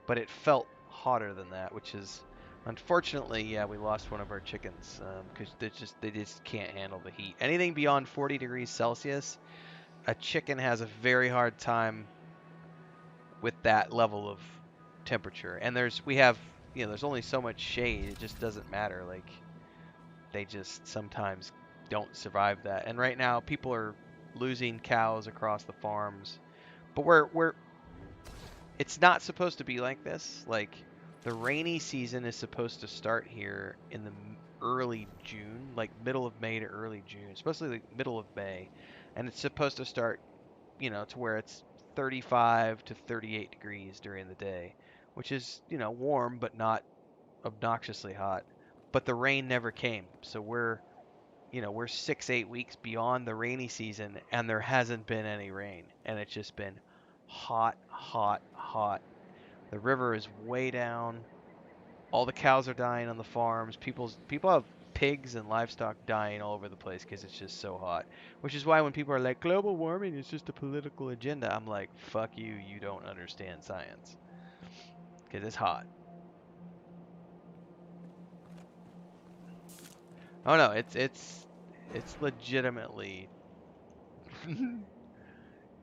But it felt hotter than that, which is, unfortunately, yeah, we lost one of our chickens because they just can't handle the heat. Anything beyond 40 degrees Celsius, a chicken has a very hard time with that level of temperature. And there's only so much shade. It just doesn't matter. Like they just sometimes don't survive that. And right now, people are losing cows across the farms, but it's not supposed to be like this. Like, the rainy season is supposed to start here in the early June, like middle of May to early June, especially the middle of May. And it's supposed to start, to where it's 35 to 38 degrees during the day, which is, warm, but not obnoxiously hot. But the rain never came. So we're 6-8 weeks beyond the rainy season, and there hasn't been any rain. And it's just been hot, hot, hot. The river is way down. All the cows are dying on the farms. People have pigs and livestock dying all over the place because it's just so hot. Which is why when people are like, global warming is just a political agenda, I'm like, fuck you, you don't understand science. Because it's hot. Oh no, it's legitimately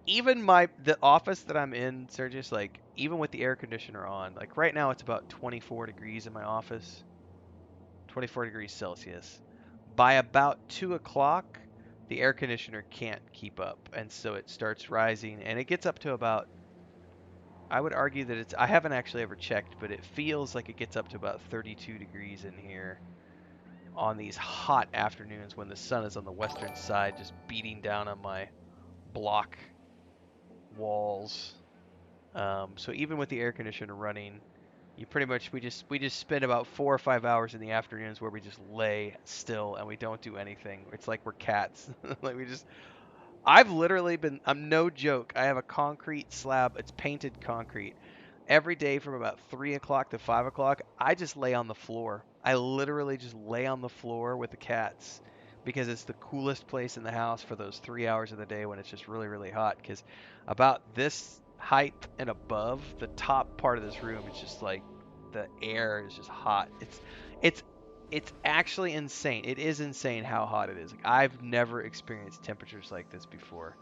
even the office that I'm in, Sergius, like even with the air conditioner on, like right now it's about 24 degrees in my office, 24 degrees Celsius. By about 2 o'clock, the air conditioner can't keep up, and so it starts rising, and it gets up to about, I would argue that it's, I haven't actually ever checked, but it feels like it gets up to about 32 degrees in here on these hot afternoons when the sun is on the western side just beating down on my block walls. So even with the air conditioner running, you pretty much, we just spend about 4 or 5 hours in the afternoons where we just lay still and we don't do anything. It's like we're cats. Like we just, I've literally been, I'm no joke, I have a concrete slab, it's painted concrete. Every day from about 3 o'clock to 5 o'clock, I just lay on the floor. I literally just lay on the floor with the cats because it's the coolest place in the house for those 3 hours of the day when it's just really, really hot. Because about this height and above, the top part of this room, it's just like the air is just hot. It's it's actually insane. It is insane how hot it is. Like, I've never experienced temperatures like this before.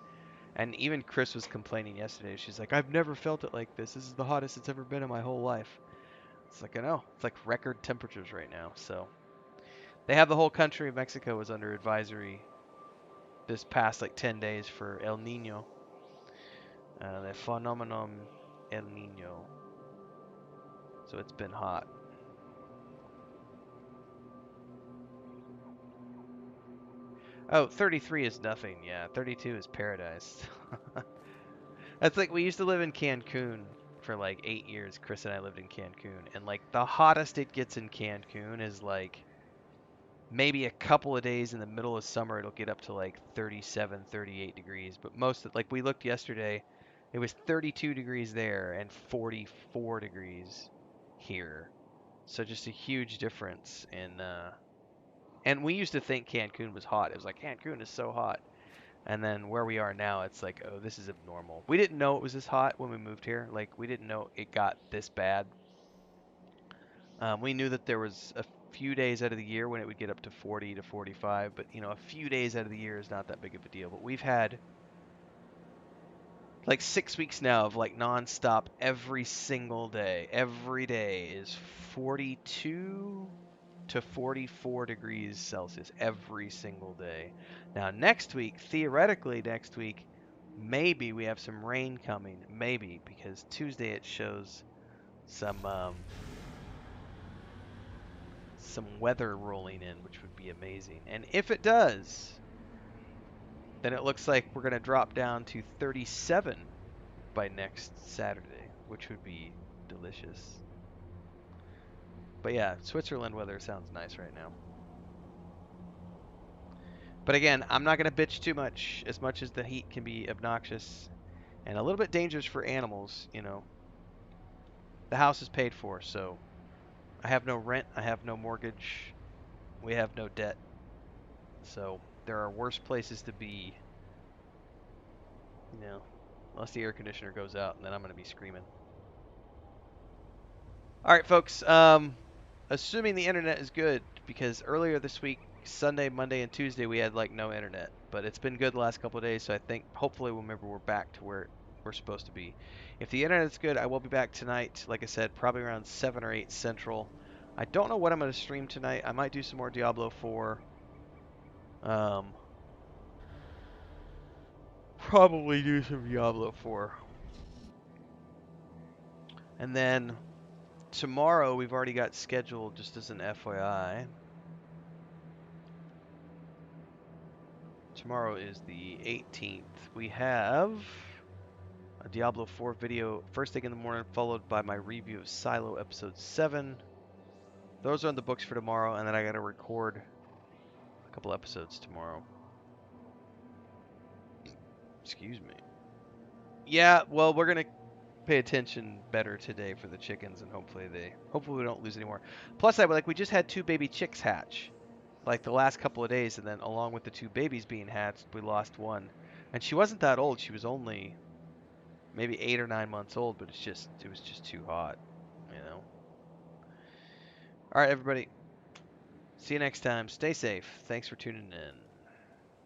And even Chris was complaining yesterday. She's like, I've never felt it like this. This is the hottest it's ever been in my whole life. It's like, I know. It's like record temperatures right now. So they have the whole country of Mexico was under advisory this past like 10 days for El Nino. The phenomenon El Nino. So it's been hot. Oh, 33 is nothing. Yeah, 32 is paradise. That's like, we used to live in Cancun for like 8 years. Chris and I lived in Cancun, and like the hottest it gets in Cancun is like maybe a couple of days in the middle of summer it'll get up to like 37, 38 degrees. But most of, like we looked yesterday, it was 32 degrees there and 44 degrees here. So just a huge difference in and we used to think Cancun was hot. It was like, Cancun is so hot. And then where we are now, it's like, oh, this is abnormal. We didn't know it was this hot when we moved here. Like, we didn't know it got this bad. We knew that there was a few days out of the year when it would get up to 40 to 45, but you know, a few days out of the year is not that big of a deal. But we've had like 6 weeks now of like nonstop every single day. Every day is 42 to 44 degrees Celsius every single day. Now next week, theoretically next week, maybe we have some rain coming. Maybe, because Tuesday it shows some weather rolling in, which would be amazing. And if it does, then it looks like we're going to drop down to 37 by next Saturday, which would be delicious. But yeah, Switzerland weather sounds nice right now. But again, I'm not going to bitch too much as the heat can be obnoxious and a little bit dangerous for animals, you know. The house is paid for, so I have no rent, I have no mortgage, we have no debt. So there are worse places to be, you know, unless the air conditioner goes out, and then I'm going to be screaming. All right, folks, assuming the internet is good, because earlier this week, Sunday, Monday, and Tuesday, we had like no internet, but it's been good the last couple of days, so I think hopefully we're back to where we're supposed to be. If the internet's good, I will be back tonight, like I said, probably around 7 or 8 Central. I don't know what I'm going to stream tonight. I might do some more Diablo 4. Probably do some Diablo 4. And then tomorrow, we've already got scheduled, just as an FYI. Tomorrow is the 18th. We have a Diablo 4 video first thing in the morning, followed by my review of Silo Episode 7. Those are on the books for tomorrow, and then I got to record a couple episodes tomorrow. Excuse me. Yeah, well, we're going to pay attention better today for the chickens, and hopefully we don't lose any more. Plus, we just had 2 baby chicks hatch, like the last couple of days, and then along with the 2 babies being hatched, we lost one. And she wasn't that old. She was only maybe 8 or 9 months old, but it was just too hot, you know. All right, everybody. See you next time. Stay safe. Thanks for tuning in.